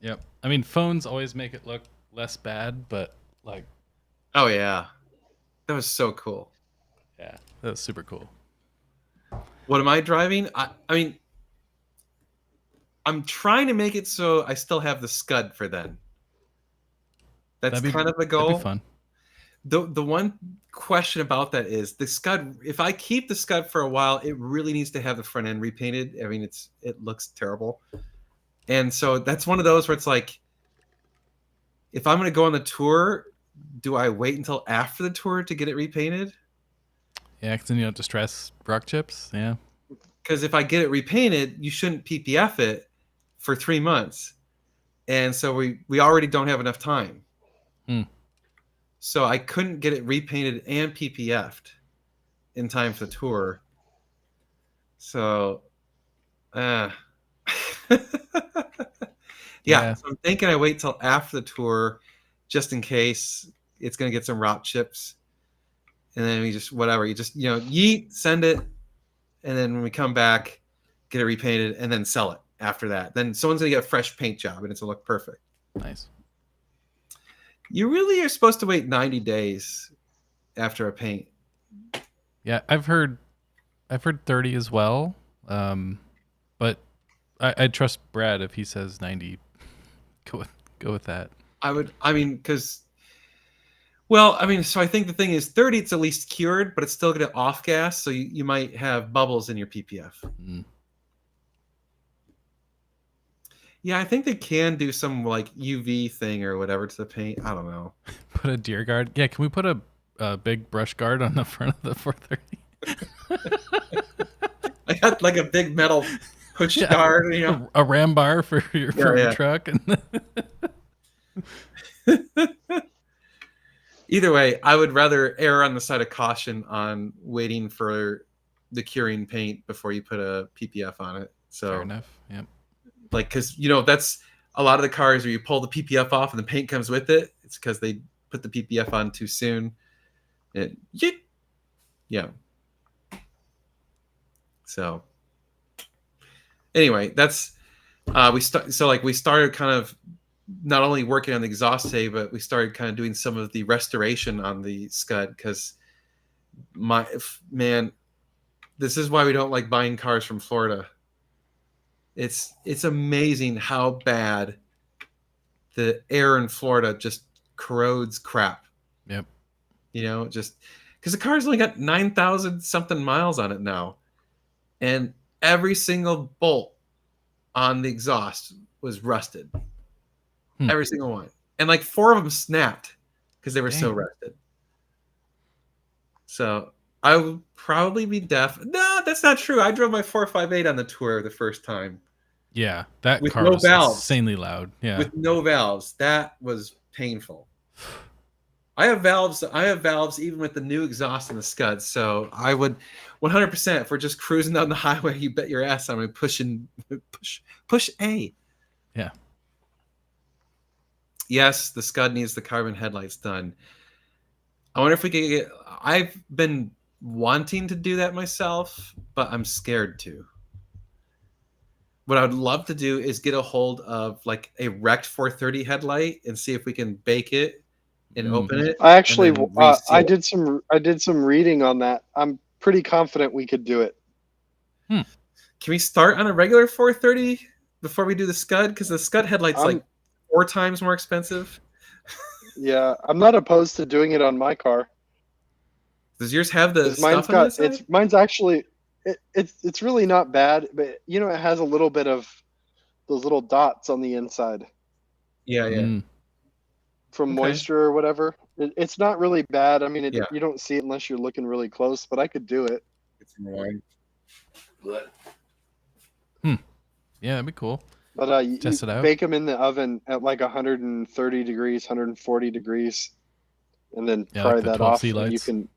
Yep. I mean, phones always make it look less bad, but like, Oh yeah, that was so cool. yeah, that was super cool. What am I driving? I mean, I'm trying to make it so I still have the Scud for then. That's That'd be- kind of a That'd goal. be fun. The one question about that is the Scud. If I keep the Scud for a while, it really needs to have the front end repainted. I mean, it looks terrible, and so that's one of those where it's like, if I'm going to go on the tour, do I wait until after the tour to get it repainted? Yeah, because then you don't have to stress rock chips. Yeah. Because if I get it repainted, you shouldn't PPF it for 3 months, and so we already don't have enough time. So I couldn't get it repainted and PPF'd in time for the tour. So, yeah. Yeah. So I'm thinking I wait till after the tour, just in case it's gonna get some rock chips, and then we just whatever. You just yeet, send it, and then when we come back, get it repainted, and then sell it after that. Then someone's gonna get a fresh paint job, and it's gonna look perfect. Nice. You really are supposed to wait 90 days after a paint. Yeah, I've heard 30 as well. But I trust Brad if he says 90. Go with that. So I think the thing is 30, it's at least cured, but it's still going to off gas. So you might have bubbles in your PPF. Mm. Yeah, I think they can do some like UV thing or whatever to the paint. I don't know. Put a deer guard. Yeah, can we put a big brush guard on the front of the 430? I got like a big metal push Yeah. guard, A ram bar for your Yeah. truck. Either way, I would rather err on the side of caution on waiting for the curing paint before you put a PPF on it. So Fair enough. Yep. like, because that's a lot of the cars where you pull the PPF off and the paint comes with it. It's because they put the PPF on too soon. Yeah. So anyway, that's we started kind of not only working on the exhaust hay, but we started kind of doing some of the restoration on the Scud, because this is why we don't like buying cars from Florida. It's amazing how bad the air in Florida just corrodes crap. Yep. Just because the car's only got 9,000 something miles on it now, and every single bolt on the exhaust was rusted. Every single one, and like 4 of them snapped because they were so Dang. rusted. So I would probably be deaf. No, that's not true. I drove my 458 on the tour the first time. Yeah, that With car no was valves. insanely loud. Yeah. With no valves. That was painful. I have valves even with the new exhaust in the Scud. So I would 100%, if we're just cruising down the highway, you bet your ass I'm push A. Yeah. Yes, the Scud needs the carbon headlights done. I wonder if we could I've been wanting to do that myself, but I'm scared to. What I would love to do is get a hold of like a wrecked 430 headlight and see if we can bake it and open it. I actually, and then reseal I it. did some reading on that. I'm pretty confident we could do it. Can we start on a regular 430 before we do the Scud? Because the Scud headlight's I'm- like 4 times more expensive. Yeah, I'm not opposed to doing it on my car. Does yours have the 'Cause mine's stuff on the got inside? mine's actually it's really not bad, but you know it has a little bit of those little dots on the inside Yeah, yeah. Mm. from Okay. moisture or whatever. It's not really bad. I mean, Yeah. you don't see it unless you're looking really close, but I could do it. Get some wine. Yeah, that'd be cool. But you Test it out. bake them in the oven at like 130 degrees, 140 degrees, and then Yeah, pry like the that 12 off. C And you lights. can,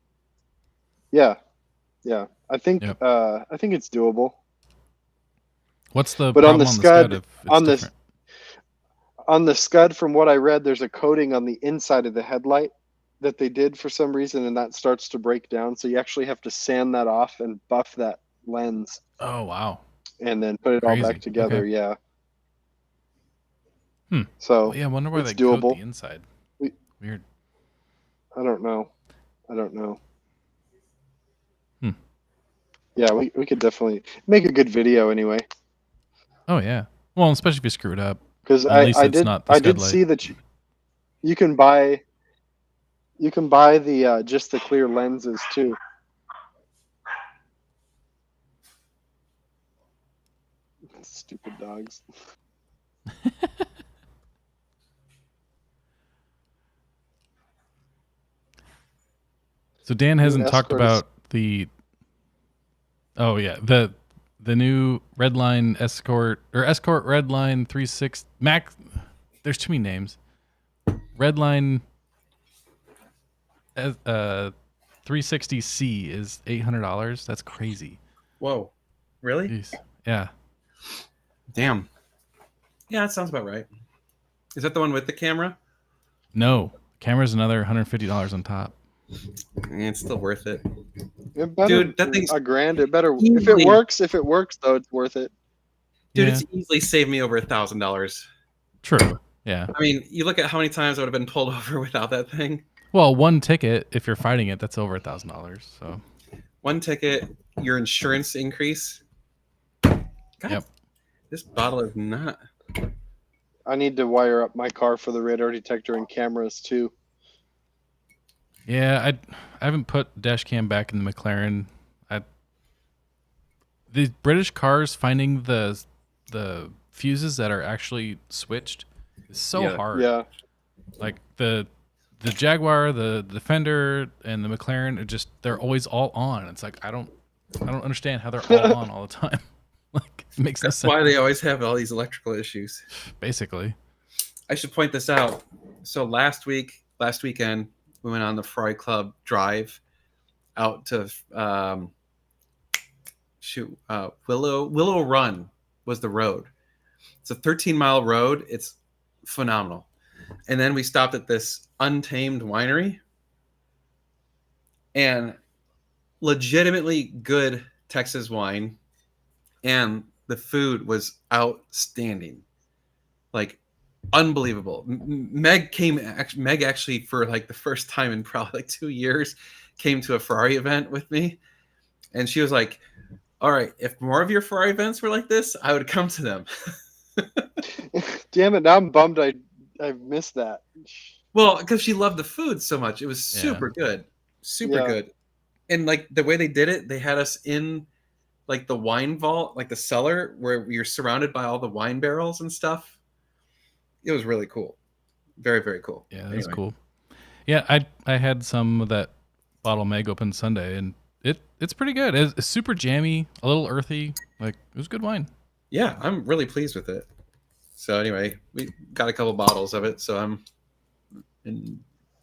yeah. I think Yep. I think it's doable. What's the But on problem the on the Scud- Scud if it's on different? On the Scud, from what I read, there's a coating on the inside of the headlight that they did for some reason, and that starts to break down. So you actually have to sand that off and buff that lens, Oh wow. and then put it all Crazy. back together. Okay. Yeah. Hmm. So Well, yeah, I wonder why it's they coat doable. the inside. We- Weird. I don't know. Hmm. Yeah, we could definitely make a good video anyway. Oh yeah. Well, especially if you screw it up. Because At least I it's did not the I did Scud light. see that you can buy the just the clear lenses too. Stupid dogs. So Dan hasn't talked Escort is- about the. Oh yeah, the new Redline Escort or Escort Redline 36 Max. There's too many names. Redline 360C is $800. That's crazy. Whoa. Really? Jeez. Yeah. Damn. Yeah, that sounds about right. Is that the one with the camera? No, camera's another $150 on top. It's still worth it. It better, Dude, that thing's $1,000. It better if easily- it works though, it's worth it. Dude, Yeah. it's easily saved me over $1,000. True. Yeah. I mean, you look at how many times I would have been pulled over without that thing. Well, one ticket, if you're fighting it, that's over $1,000. So One ticket, your insurance increase. God, Yep. this bottle is not. I need to wire up my car for the radar detector and cameras too. yeah, I haven't put dash cam back in the McLaren. The British cars finding the fuses that are actually switched is so Yeah. hard. Yeah. Like the Jaguar, the Defender, and the McLaren are just they're always all on. It's like I don't understand how they're all on all the time. Like it makes no That's sense. why they always have all these electrical issues. Basically. I should point this out. So last weekend, we went on the Ferrari Club drive out to Willow Run was the road. It's a 13-mile road. It's phenomenal. And then we stopped at this Untamed winery, and legitimately good Texas wine, and the food was outstanding, like unbelievable. Meg actually for like the first time in probably like 2 years came to a Ferrari event with me, and she was like, all right, if more of your Ferrari events were like this, I would come to them. Damn it! Now I'm bummed. I missed that. Well, because she loved the food so much. It was Yeah. super good. Super Yeah. good. And like the way they did it, they had us in like the wine vault, like the cellar where you're surrounded by all the wine barrels and stuff. It was really cool. Very, very cool. Yeah, that's Anyway. cool. Yeah, I had some of that bottle Meg opened Sunday, and it's pretty good. It's super jammy, a little earthy. Like it was good wine. Yeah, I'm really pleased with it. So anyway, we got a couple bottles of it, so I'm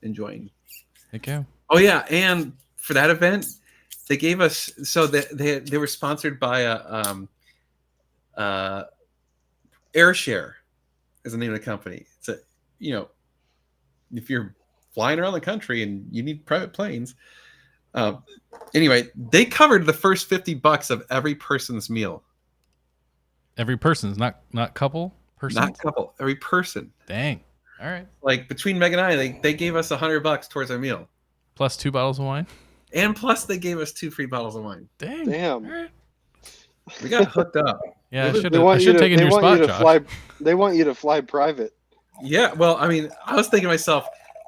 enjoying. Heck yeah. Oh yeah, and for that event, they gave us they were sponsored by AirShare is the name of the company. It's a if you're flying around the country and you need private planes, Anyway, they covered the first $50 of every person's meal. Every person's not couple person. Not couple, every person. Dang. All right. Like between Meg and I, they gave us $100 towards our meal, Plus 2 bottles of wine. and plus they gave us 2 free bottles of wine. Dang. Damn. All right. We got hooked up. Yeah, I They should They have want you to, taken they your want spot, you to Josh. fly. They want you to fly private. Yeah, well, I mean, I was thinking to myself,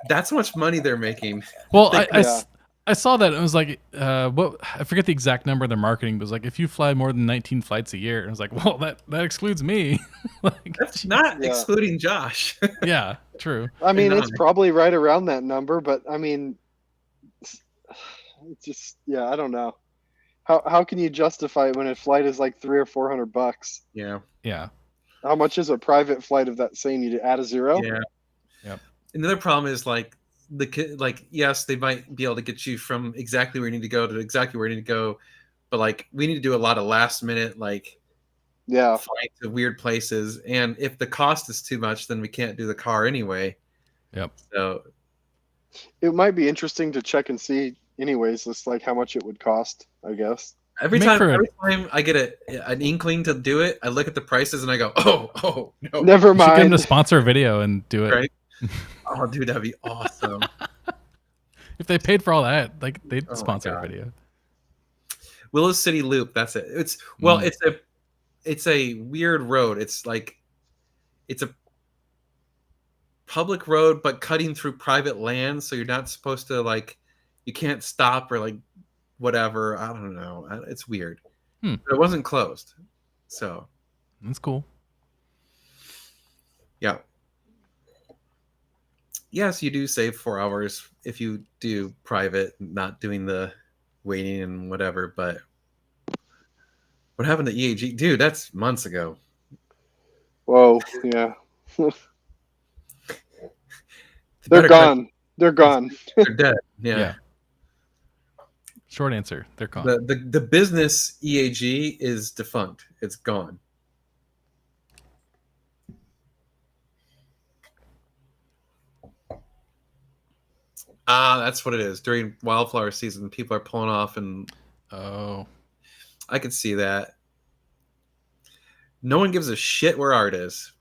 that's how much money they're making. Well, Yeah. I saw that and it was like, what? I forget the exact number of their marketing, but it was like, if you fly more than 19 flights a year, and I was like, well, that excludes me. Like, That's not Yeah. excluding Josh. yeah, true. I mean, know. it's probably right around that number, but I mean, it's just I don't know. How can you justify it when a flight is like $300 or $400? Yeah. Yeah. How much is a private flight of that same? You add a zero? Yeah. Yep. Another problem is like yes, they might be able to get you from exactly where you need to go to exactly where you need to go, but like we need to do a lot of last minute like Yeah. flights to weird places, and if the cost is too much, then we can't do the car anyway. Yep. So It might be interesting to check and see, anyways, just like how much it would cost, I guess. every Make time for a- every time I get an inkling to do it, I look at the prices and I go, oh no, Never You should get them mind. to sponsor a video and do it. right? Oh, dude, that'd be awesome. If they paid for all that, like they'd Oh my sponsor a God. video. Willow City Loop. That's it. It's it's a weird road. It's like it's a public road, but cutting through private land. So you're not supposed to like you can't stop or like whatever. I don't know. It's weird. But it wasn't closed. So That's cool. yeah. Yes, you do save 4 hours if you do private, not doing the waiting and whatever. But what happened to EAG? Dude, that's months ago. Whoa, yeah. They They're better cut- gone. They're gone. They're dead. Yeah. Yeah. Short answer. They're gone. The business EAG is defunct. It's gone. That's what it is. During wildflower season, people are pulling off, and Oh. I could see that. No one gives a shit where art is,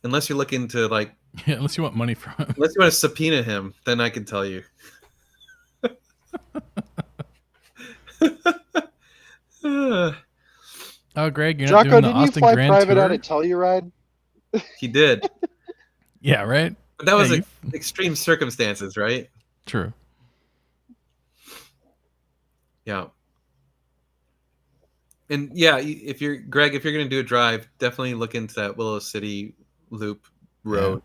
unless you're looking to like, Yeah, unless you want money from him. unless you want to subpoena him. Then I can tell you. Oh, Greg, you're not Jocko, doing the didn't you Austin fly Grand private Tour? out of Telluride? He did, Yeah, right? but that was Yeah, extreme circumstances, right? True. Yeah. And yeah, if you're Greg, if you're gonna do a drive, definitely look into that Willow City Loop road.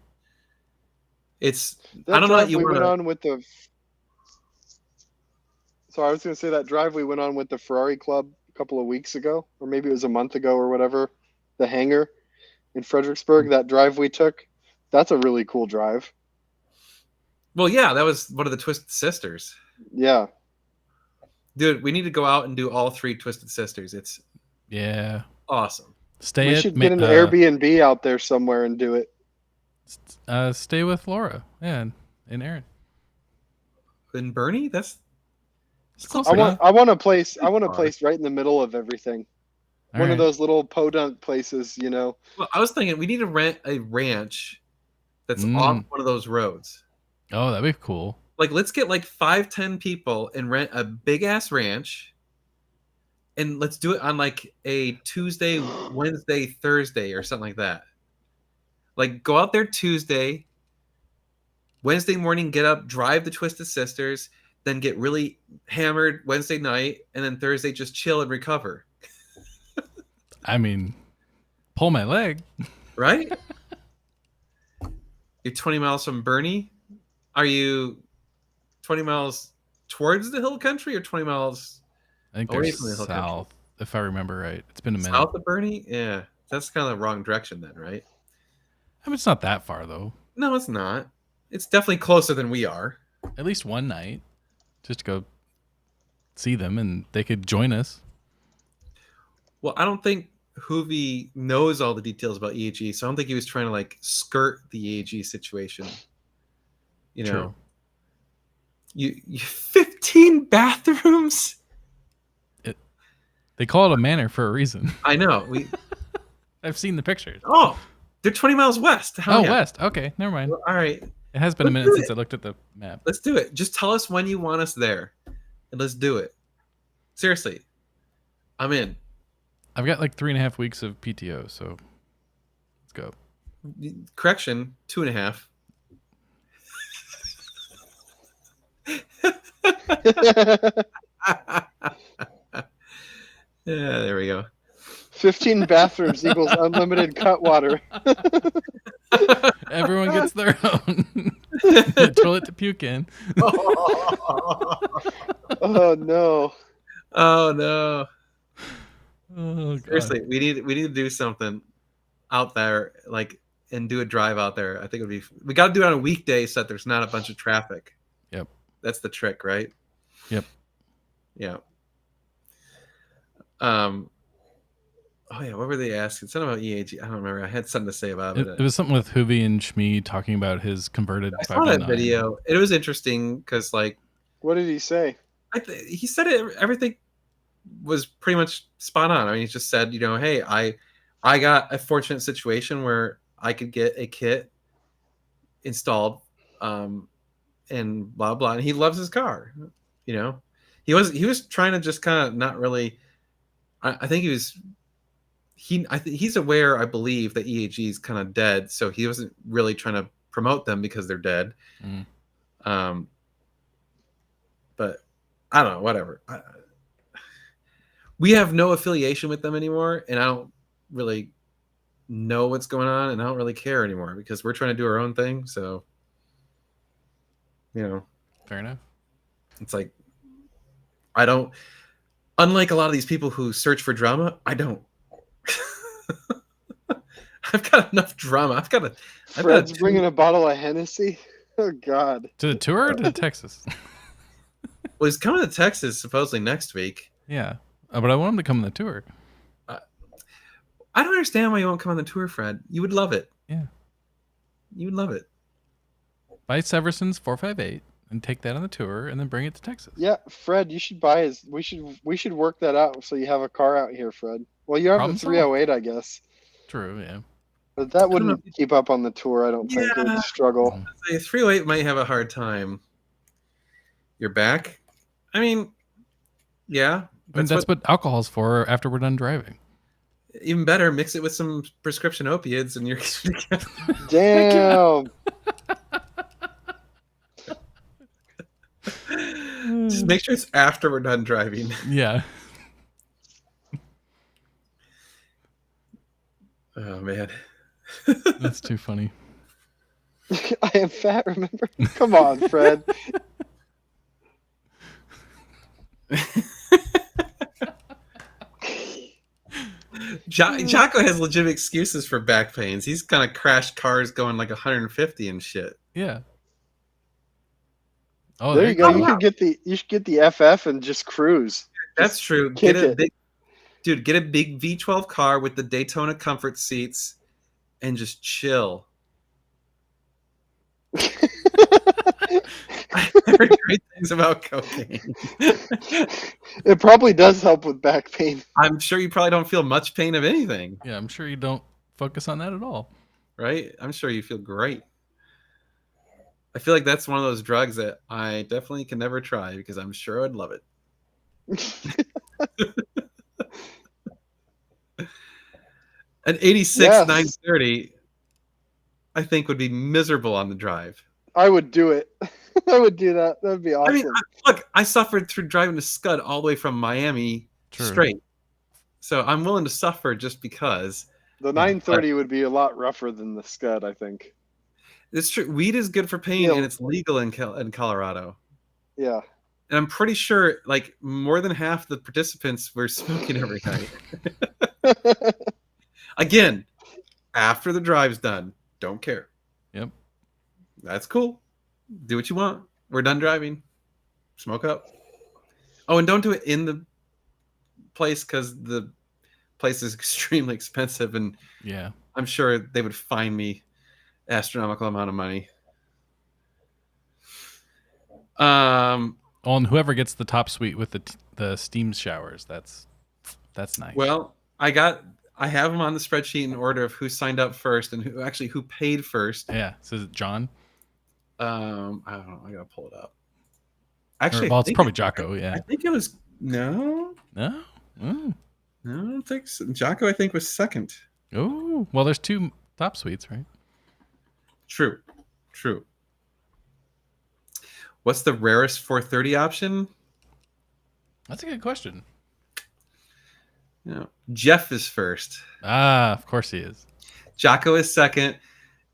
It's That I don't know drive that you we went wanna on with the. So I was going to say that drive we went on with the Ferrari Club a couple of weeks ago, or maybe it was a month ago or whatever. The hangar in Fredericksburg, that drive we took, that's a really cool drive. well, yeah, that was one of the Twisted Sisters. Yeah, Dude, we need to go out and do all 3 Twisted Sisters. It's Yeah. awesome. Stay we at should get an Airbnb out there somewhere and do it. Stay with Laura. Yeah, and Aaron. And Bernie, that's It's close I enough. want a place. I want a Far. place right in the middle of everything. All One right. of those little podunk places, you know. well, I was thinking we need to rent a ranch that's Mm. off one of those roads. Oh, that'd be cool. Like let's get like 5-10 people and rent a big ass ranch, and let's do it on like a Tuesday, Wednesday, Thursday or something like that. Like go out there Tuesday, Wednesday morning, get up, drive the Twisted Sisters, then get really hammered Wednesday night, and then Thursday just chill and recover. I mean, pull my leg. Right? You're 20 miles from Bernie. Are you 20 miles towards the hill country or 20 miles I think Away they're from the hill country. south, if I remember right. It's been a minute. south of Bernie? Yeah. That's kind of the wrong direction then, right? I mean, it's not that far though. No, it's not. It's definitely closer than we are. At least one night, just to go see them, and they could join us. Well, I don't think Hoovy knows all the details about EAG, so I don't think he was trying to like skirt the EAG situation. You know, True. you 50 15 bathrooms. They call it a manor for a reason. I know. I've seen the pictures. Oh, they're 20 miles west. Hell Oh, yeah. west. Okay, never mind. Well, all right. It has been a Let's minute do since it. I looked at the map. Let's do it. Just tell us when you want us there, and let's do it. Seriously, I'm in. I've got like 3.5 weeks of PTO, so let's go. Correction, 2.5. Yeah, there we go. 15 bathrooms equals unlimited cut water. Everyone gets their own toilet to puke in. Oh no. Oh no. Oh, God. Seriously, we need to do something out there, like, and do a drive out there. I think it'd be. We got to do it on a weekday so that there's not a bunch of traffic. Yep. That's the trick, right? Yep. Yeah. Oh yeah, what were they asking? Something about EAG. I don't remember. I had something to say about it. It was something with Hoovy and Shmee talking about his converted I saw that 509. video. It was interesting because, like, What did he say? he said everything was pretty much spot on. I mean, he just said, you know, hey, I got a fortunate situation where I could get a kit installed, and blah blah. And he loves his car. You know, he was trying to just kind of not really. I think he's aware, I believe, that EAG is kind of dead, so he wasn't really trying to promote them because they're dead. But I don't know, whatever. We have no affiliation with them anymore, and I don't really know what's going on, and I don't really care anymore because we're trying to do our own thing. So, you know, Fair enough. it's like I don't. Unlike a lot of these people who search for drama, I don't. I've got enough drama. I've got Fred's bringing a bottle of Hennessy. Oh God. To the tour or to Texas? Well, he's coming to Texas supposedly next week. Yeah. But I want him to come on the tour. I don't understand why you won't come on the tour, Fred. You would love it. Yeah. You would love it. Buy Severson's 458 and take that on the tour and then bring it to Texas. Yeah, Fred, you should buy his. We should work that out so you have a car out here, Fred. Well, you have Problem the 308, I guess, True, yeah. but that wouldn't keep up on the tour. I don't think it Yeah. would struggle. The 308 might have a hard time. You're back? I mean, yeah. And that's what alcohol's for after we're done driving. Even better, mix it with some prescription opiates and you're Damn. just make sure it's after we're done driving. Yeah. Oh man. That's too funny. I am fat, remember? Come on, Fred. Jocko has legitimate excuses for back pains. He's kind of crashed cars going like 150 and shit. Yeah. Oh, There you go. go. You should get the FF and just cruise. That's Just true. kick Get a it. big, dude. Get a big V12 car with the Daytona comfort seats, and just chill. I heard great things about cocaine. It probably does help with back pain. I'm sure you probably don't feel much pain of anything, Yeah, I'm sure you don't focus on that at all. right? I'm sure you feel great. I feel like that's one of those drugs that I definitely can never try because I'm sure I'd love it. An 86 Yes. 930, I think, would be miserable on the drive. I would do it. I would do that. That would be awesome. I mean, look, I suffered through driving to Scud all the way from Miami True. straight. So I'm willing to suffer just because. The 930 would be a lot rougher than the Scud, I think. It's true. Weed is good for pain, Yeah. and it's legal in Colorado. Yeah. And I'm pretty sure, like, more than half the participants were smoking every night. Again, after the drive's done, don't care. Yep. That's cool. Do what you want. We're done driving. Smoke up. Oh, and don't do it in the place because the place is extremely expensive, and Yeah. I'm sure they would fine me astronomical amount of money. Only Oh, and whoever gets the top suite with the steam showers, that's nice. Well, I have them on the spreadsheet in order of who signed up first and who paid first. yeah. So is it John? I don't know. I gotta pull it up. Or, Actually, well, it's probably Jocko. Yeah. I think it was no. No. Oh. No, I don't think so. Jocko, I think, was second. Oh. Well, there's 2 top suites, right? True. What's the rarest 430 option? That's a good question. Jeff is first. Ah, of course he is. Jocko is second.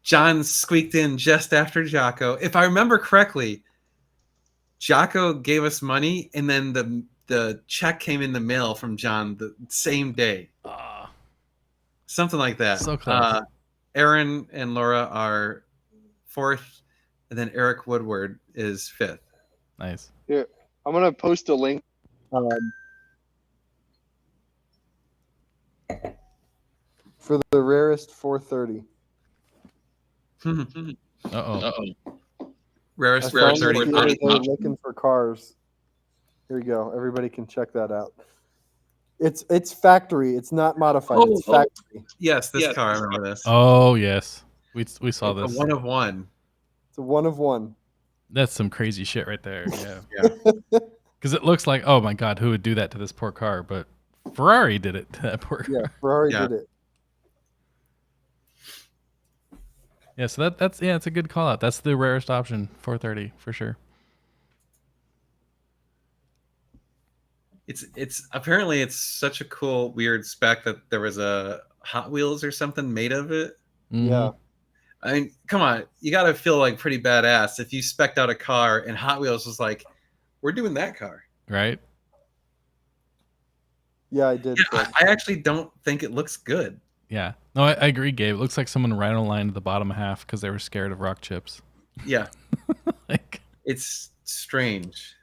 John squeaked in just after Jocko. If I remember correctly, Jocko gave us money, and then the check came in the mail from John the same day. Ah, Something like that. so close. Aaron and Laura are fourth, and then Eric Woodward is fifth. Nice. I'm gonna post a link. For the rarest 430. Uh-oh. Rarest I found 430 it the other day option. looking for cars. Here you go. Everybody can check that out. It's factory. It's not modified. It's factory. Yes, this car. I remember this. Oh, yes. We saw It's this. a one of one. It's a one of one. That's some crazy shit right there. Yeah. Yeah. Because it looks like, oh my God, who would do that to this poor car? But Ferrari did it to that poor car. Yeah, Ferrari Yeah. did it. Yeah, so that's it's a good call out. That's the rarest option, 430 for sure. It's apparently it's such a cool weird spec that there was a Hot Wheels or something made of it. Mhm. Yeah. I mean, come on, you got to feel like pretty badass if you spec'd out a car and Hot Wheels was like, "We're doing that car." Right? Yeah, I did. Yeah, I actually don't think it looks good. Yeah. No, I agree, Gabe. It looks like someone ran a line to the bottom half because they were scared of rock chips. Yeah, Like, it's strange.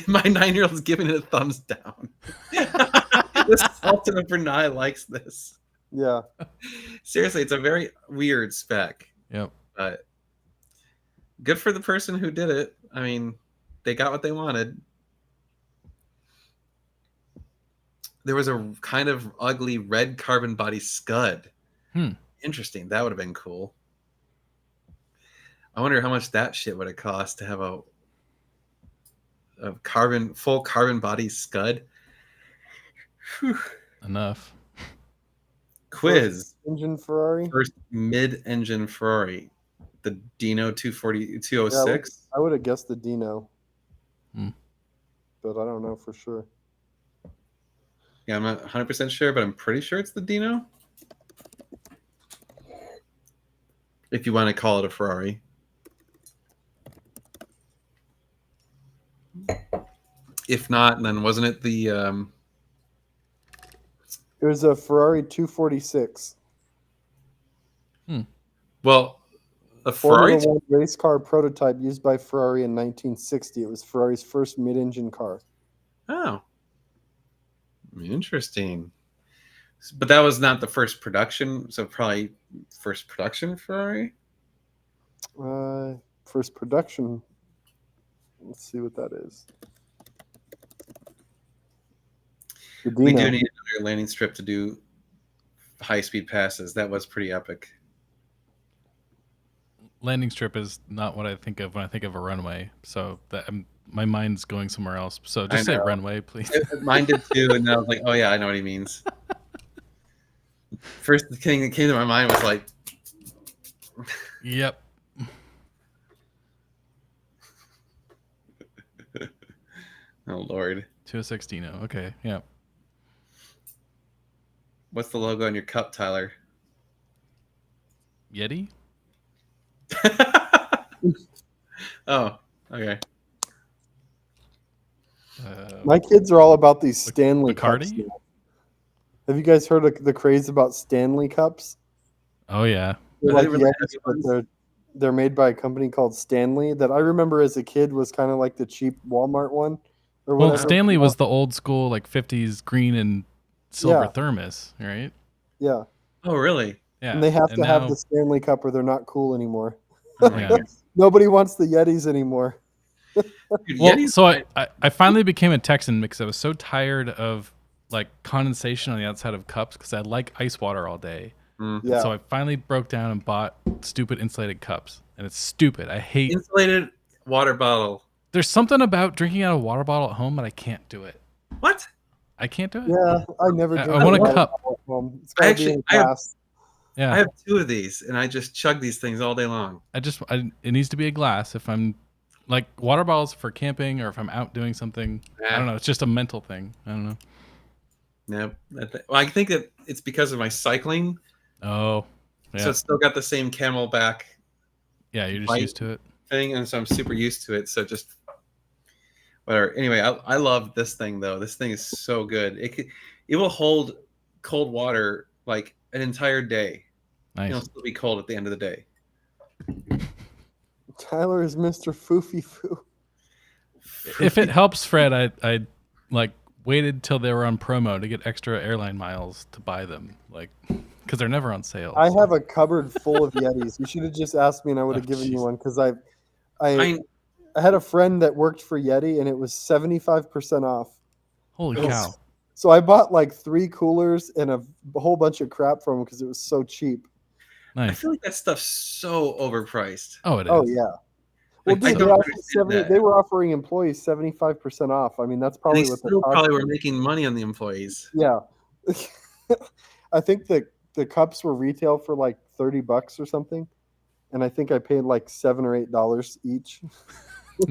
My 9-year-old's giving it a thumbs down. This Ultima Brunei likes this. Yeah. Seriously, it's a very weird spec, yep. but good for the person who did it. I mean, they got what they wanted. There was a kind of ugly red carbon body Scud. Interesting. That would have been cool. I wonder how much that shit would have cost to have a full carbon body Scud. Whew. Enough. Quiz. Engine Ferrari. First mid-engine Ferrari. The Dino 206. I would have guessed the Dino. Hmm. But I don't know for sure. Yeah, I'm not 100% sure, but I'm pretty sure it's the Dino. If you want to call it a Ferrari. If not, then wasn't it the It was a Ferrari 246. well, a Formula Ferrari? One race car prototype used by Ferrari in 1960. It was Ferrari's first mid-engine car. Oh. Interesting. But that was not the first production, so probably first production Ferrari? First production. Let's see what that is. The We Dino. do need another landing strip to do high-speed passes. That was pretty epic. Landing strip is not what I think of when I think of a runway. So my mind's going somewhere else. So just I say know. runway, please. Mine did too, and I was like, oh yeah, I know what he means. First thing that came to my mind was like, Yep. oh Lord. 206 Dino. Okay. Yeah. What's the logo on your cup, Tyler? Yeti? Oh, okay. My kids are all about these Stanley cups. Bacardi? now. Have you guys heard of the craze about Stanley cups? Oh, yeah. They're Are like they really Yetis, but they're made by a company called Stanley that I remember as a kid was kind of like the cheap Walmart one. Or Well, whatever. Stanley was the old school, like 50s green and silver Yeah. thermos, right? Yeah. Oh, really? Yeah. And they have to have now- the Stanley cup or they're not cool anymore. Oh my Yeah. God. Nobody wants the Yetis anymore. Dude, Well, Yetis- so I finally became a Texan because I was so tired of like condensation on the outside of cups because I like ice water all day. Mm. Yeah. So I finally broke down and bought stupid insulated cups, and it's stupid. I hate. Insulated water bottle. There's something about drinking out of a water bottle at home, but I can't do it. What? I can't do it. Yeah, I never. I drink want a water cup. at home. It's I gotta be in actually- I have- glass. Yeah, I have 2 of these, and I just chug these things all day long. it needs to be a glass if I'm like water bottles for camping or if I'm out doing something. I don't know. It's just a mental thing. I don't know. No, well, I think that it's because of my cycling. Oh, yeah. So it's still got the same Camelback Yeah, you're just Bite. used to it. thing, and so I'm super used to it. So just whatever. Anyway, I love this thing though. This thing is so good. It will hold cold water like an entire day. Nice. It'll still be cold at the end of the day. Tyler is Mr. Foofy Foo. If it helps, Fred, I like waited till they were on promo to get extra airline miles to buy them, like because they're never on sale. I so- have a cupboard full of Yetis. You should have just asked me, and I would have Oh, given you jeez. one because I I had a friend that worked for Yeti, and it was 75% off. Holy Yes. cow! So I bought like 3 coolers and a whole bunch of crap from them because it was so cheap. I Nice. feel like that stuff's so overpriced. Oh, it is. Oh yeah. Well, Like, I dude, don't they, offered understand that. they were offering employees 75% off. I mean, that's And probably they what the still cost. probably were making money on the employees. Yeah. I think the cups were retail for like $30 or something. And I think I paid like $7 or $8 each.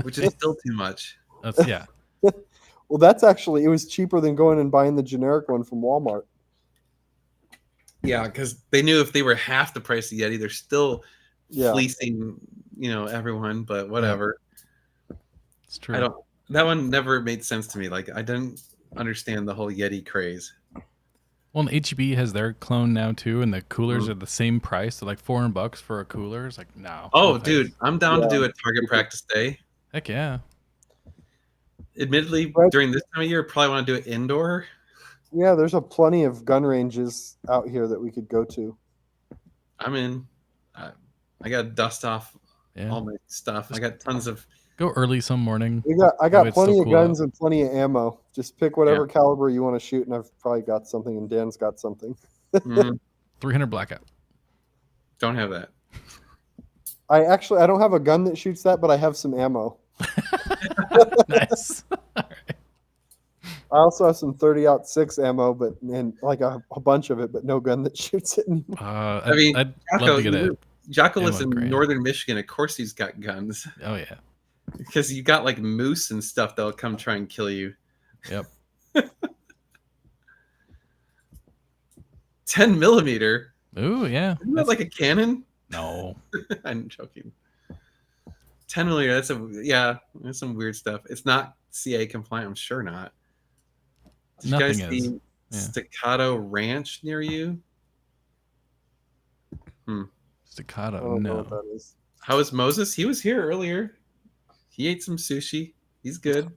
Which is still too much. That's yeah. Well, that's actually, it was cheaper than going and buying the generic one from Walmart. Yeah, because they knew if they were half the price of Yeti, they're still Yeah. fleecing, everyone. But whatever. It's true. I don't. That one never made sense to me. Like I didn't understand the whole Yeti craze. Well, and HEB has their clone now too, and the coolers Mhm. are the same price. They're like $400 for a cooler. It's like no. Oh, no thanks. dude, I'm down Yeah. to do a Target practice day. Heck yeah. Admittedly, Right. during this time of year, probably want to do it indoor. Yeah, there's a plenty of gun ranges out here that we could go to. I'm in. I got to dust off Yeah. all my stuff. I got tons of. Go early some morning. I got it's still plenty of cool guns and plenty of ammo. Just pick whatever caliber you want to shoot, and I've probably got something, and Dan's got something. Mm, 300 blackout. don't have that. I don't have a gun that shoots that, but I have some ammo. Nice. I also have some 30-06 ammo, and like a bunch of it, but no gun that shoots it anymore. I mean, I'd Jocko, love to get it. Jocko lives ammo in grade. northern Michigan. Of course, he's got guns Oh yeah. because you got like moose and stuff that'll come try and kill you. Yep. 10 millimeter. Ooh yeah. Isn't that like a cannon? No. I'm joking. 10 millimeter. That's some weird stuff. It's not CA compliant. I'm sure not. Did you guys Nothing is. see Yeah. Staccato Ranch near you? I Staccato. don't know No. what that is. How is Moses? He was here earlier. He ate some sushi. He's good.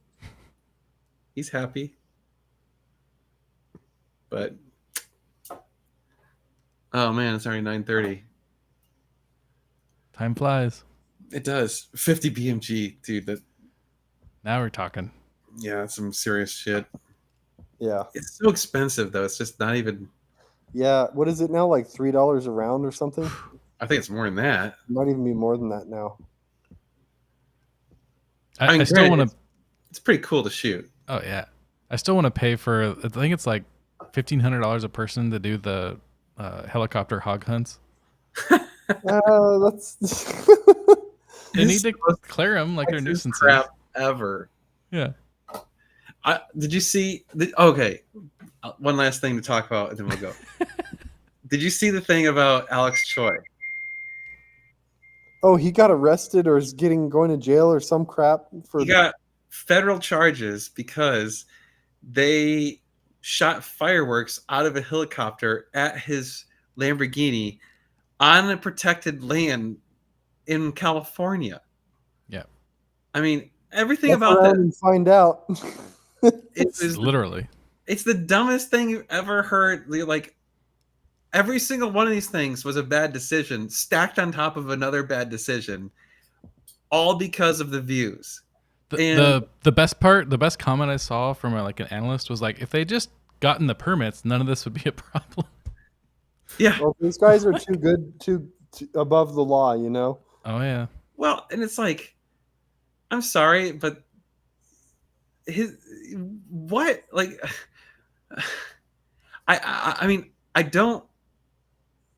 He's happy. But oh man, it's already 9:30. Time flies. It does. 50 BMG, dude. That Now we're talking. that's some serious shit. Yeah. It's so expensive though. It's just not even. Yeah. What is it now? Like $3 a round or something? I think it's more than that. It might even be more than that now. I mean, still granted, want to. It's pretty cool to shoot. Oh yeah. I still want to pay for. I think it's like $1,500 a person to do the helicopter hog hunts. That's They need It's to the most clear them like they're Texas nuisances. crap ever. Yeah. Did you see? Okay, one last thing to talk about, and then we'll go. Did you see the thing about Alex Choi? Oh, he got arrested or is going to jail or some crap for He got federal charges because they shot fireworks out of a helicopter at his Lamborghini on a protected land in California. Yeah. I mean, everything Look about around that. and find out. It's Literally. it's the dumbest thing you've ever heard. Like every single one of these things was a bad decision stacked on top of another bad decision, all because of the views. The best part, the best comment I saw from like an analyst was like, if they just gotten the permits, none of this would be a problem. Yeah. Well, these guys are too good, too above the law, you know. Oh yeah. Well, and it's like, I'm sorry, but what? Like, I mean, I don't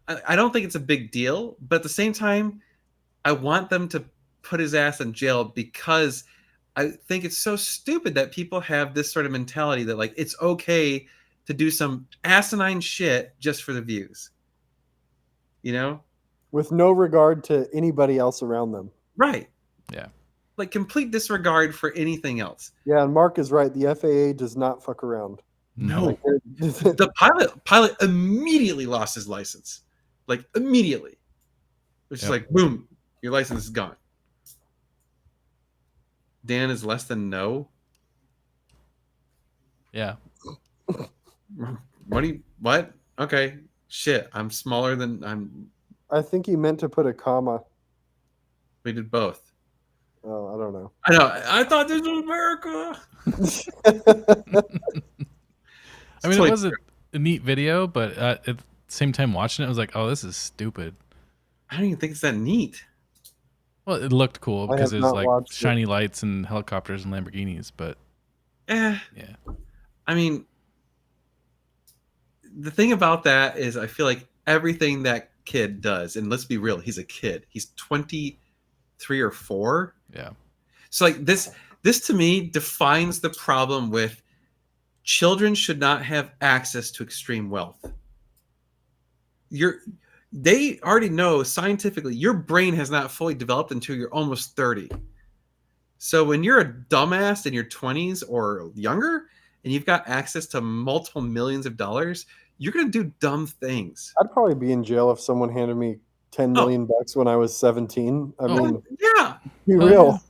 think it's a big deal, but at the same time, I want them to put his ass in jail because I think it's so stupid that people have this sort of mentality that like it's okay to do some asinine shit just for the views. You know? With no regard to anybody else around them. Right. Yeah. Like complete disregard for anything else. Yeah, and Mark is right. The FAA does not fuck around. No. The pilot immediately lost his license. Like immediately. It was just like boom, your license is gone. Dan is less than no. Yeah. What? Okay. Shit. I'm smaller than I think he meant to put a comma. we did both. Oh, I don't know. I know. I thought this was America. I mean, it was a neat video, but at the same time watching it, I was like, oh, this is stupid. I don't even think it's that neat. Well, it looked cool I because have there's not like watched shiny lights and helicopters and Lamborghinis, but Yeah. I mean, the thing about that is I feel like everything that kid does, and let's be real, he's a kid. He's 23 or 4. Yeah. So like this to me defines the problem with children should not have access to extreme wealth. They already know scientifically your brain has not fully developed until you're almost 30. So when you're a dumbass in your 20s or younger and you've got access to multiple millions of dollars, you're going to do dumb things. I'd probably be in jail if someone handed me $10 million when I was 17. I mean, yeah, be real.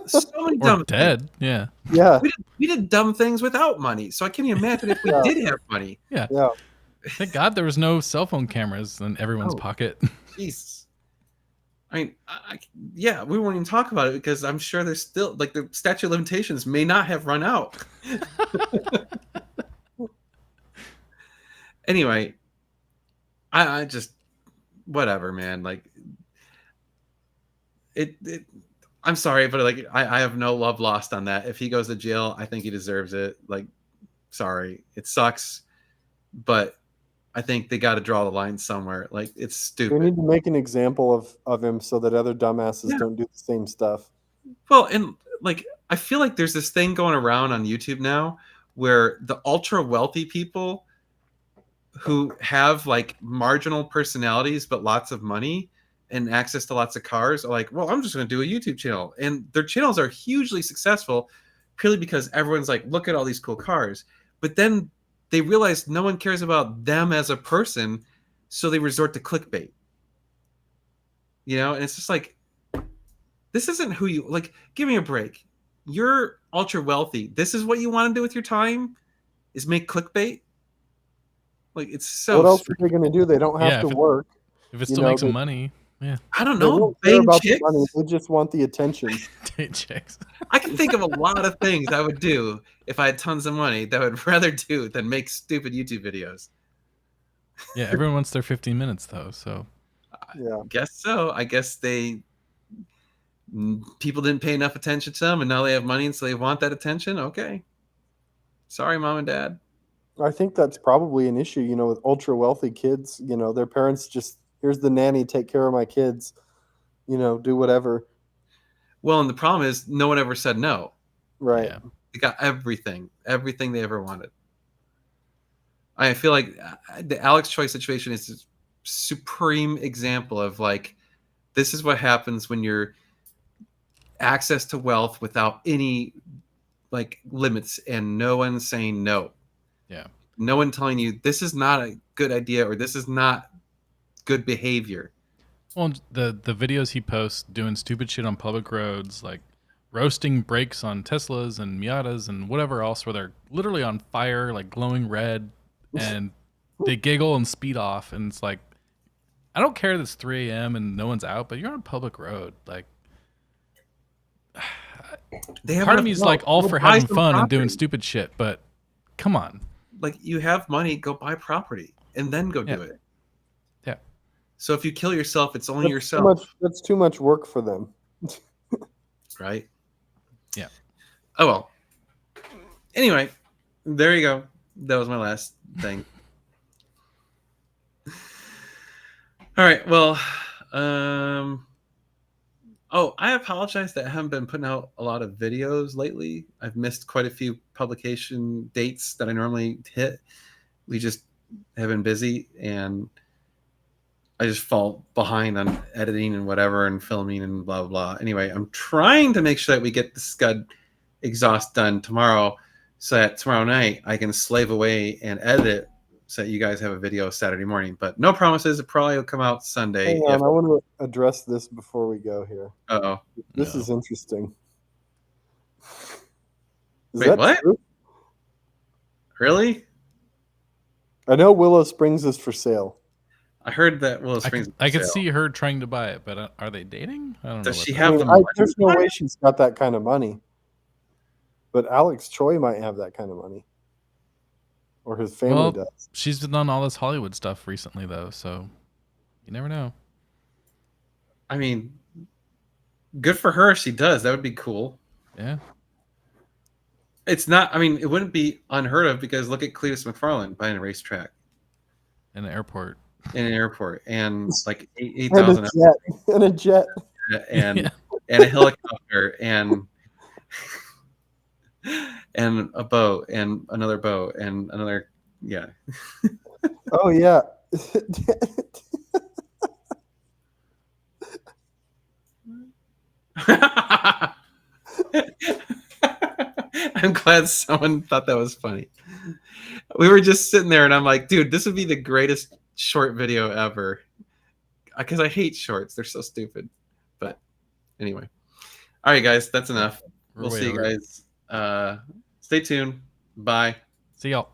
so many dumb Or dead. things. Yeah. Yeah. We did dumb things without money. So I can't even imagine if we did have money. Yeah. Yeah. Thank God there was no cell phone cameras in everyone's pocket. Jesus. I mean, yeah, we won't even talk about it because I'm sure there's still like the statute of limitations may not have run out. Anyway, I just whatever, man. Like it I'm sorry, but like I have no love lost on that. If he goes to jail, I think he deserves it. Like, sorry, it sucks, but I think they got to draw the line somewhere. Like, it's stupid. We need to make an example of him so that other dumbasses don't do the same stuff. Well, and like I feel like there's this thing going around on YouTube now where the ultra wealthy people who have like marginal personalities but lots of money and access to lots of cars are like, well, I'm just going to do a YouTube channel. And their channels are hugely successful purely because everyone's like, look at all these cool cars. But then they realize no one cares about them as a person, so they resort to clickbait. You know, and it's just like, this isn't who you like. Give me a break. You're ultra wealthy. This is what you want to do with your time is make clickbait. Like, it's so. What else are they going to do? They don't have to work. If it still makes them money, yeah. I don't They know. don't care about the money. They just want the attention. Date chicks. I can think of a lot of things I would do if I had tons of money that I would rather do than make stupid YouTube videos. Yeah, everyone wants their 15 minutes though, so. Yeah. I guess so. I guess people didn't pay enough attention to them, and now they have money, and so they want that attention. Okay. Sorry, mom and dad. I think that's probably an issue, you know, with ultra wealthy kids. You know, their parents just, here's the nanny, take care of my kids, you know, do whatever. Well, and the problem is no one ever said no. Right. Yeah. They got everything they ever wanted. I feel like the Alex Choi situation is a supreme example of like, this is what happens when you're access to wealth without any like limits and no one saying no. Yeah. No one telling you this is not a good idea or this is not good behavior. Well, the videos he posts doing stupid shit on public roads, like roasting brakes on Teslas and Miatas and whatever else, where they're literally on fire, like glowing red, and they giggle and speed off, and it's like, I don't care that it's 3 a.m. and no one's out, but you're on a public road, like. They have Part of enough me is wealth. like all Go for buy having some fun and doing property. stupid shit, but come on. Like, you have money, go buy property and then go Yeah. do it. Yeah. So if you kill yourself, it's only That's too yourself, much. That's too much work for them. right? Yeah. Oh well. Anyway, there you go. That was my last thing. All right. Well, oh, I apologize that I haven't been putting out a lot of videos lately. I've missed quite a few publication dates that I normally hit. We just have been busy, and I just fall behind on editing and whatever and filming and blah, blah, blah. Anyway, I'm trying to make sure that we get the Scud exhaust done tomorrow so that tomorrow night I can slave away and edit it so that you guys have a video Saturday morning. But no promises. It probably will come out Sunday. Hang on, I want to address this before we go here. Uh-oh. This No. is interesting. Is Wait, that what? true? Really? I know Willow Springs is for sale. I heard that Willow Springs. I could see her trying to buy it, but are they dating? I don't know. Does what she that- have I the mean, money? there's no way she's got that kind of money. But Alex Choi might have that kind of money. Or his family Well, does. She's done all this Hollywood stuff recently, though, so you never know. I mean, good for her if she does. That would be cool. Yeah. It's not, I mean, it wouldn't be unheard of because look at Cletus McFarlane buying a racetrack In the airport. in an airport and like And 8,000 a jet. And a jet. and Yeah. and a helicopter and a boat and another boat and another, yeah. Oh, yeah. I'm glad someone thought that was funny. We were just sitting there and I'm like, dude, this would be the greatest short video ever. Because I hate shorts. They're so stupid. But anyway. All right, guys, that's enough. We're We'll way see you over. guys. Stay tuned. Bye. See y'all.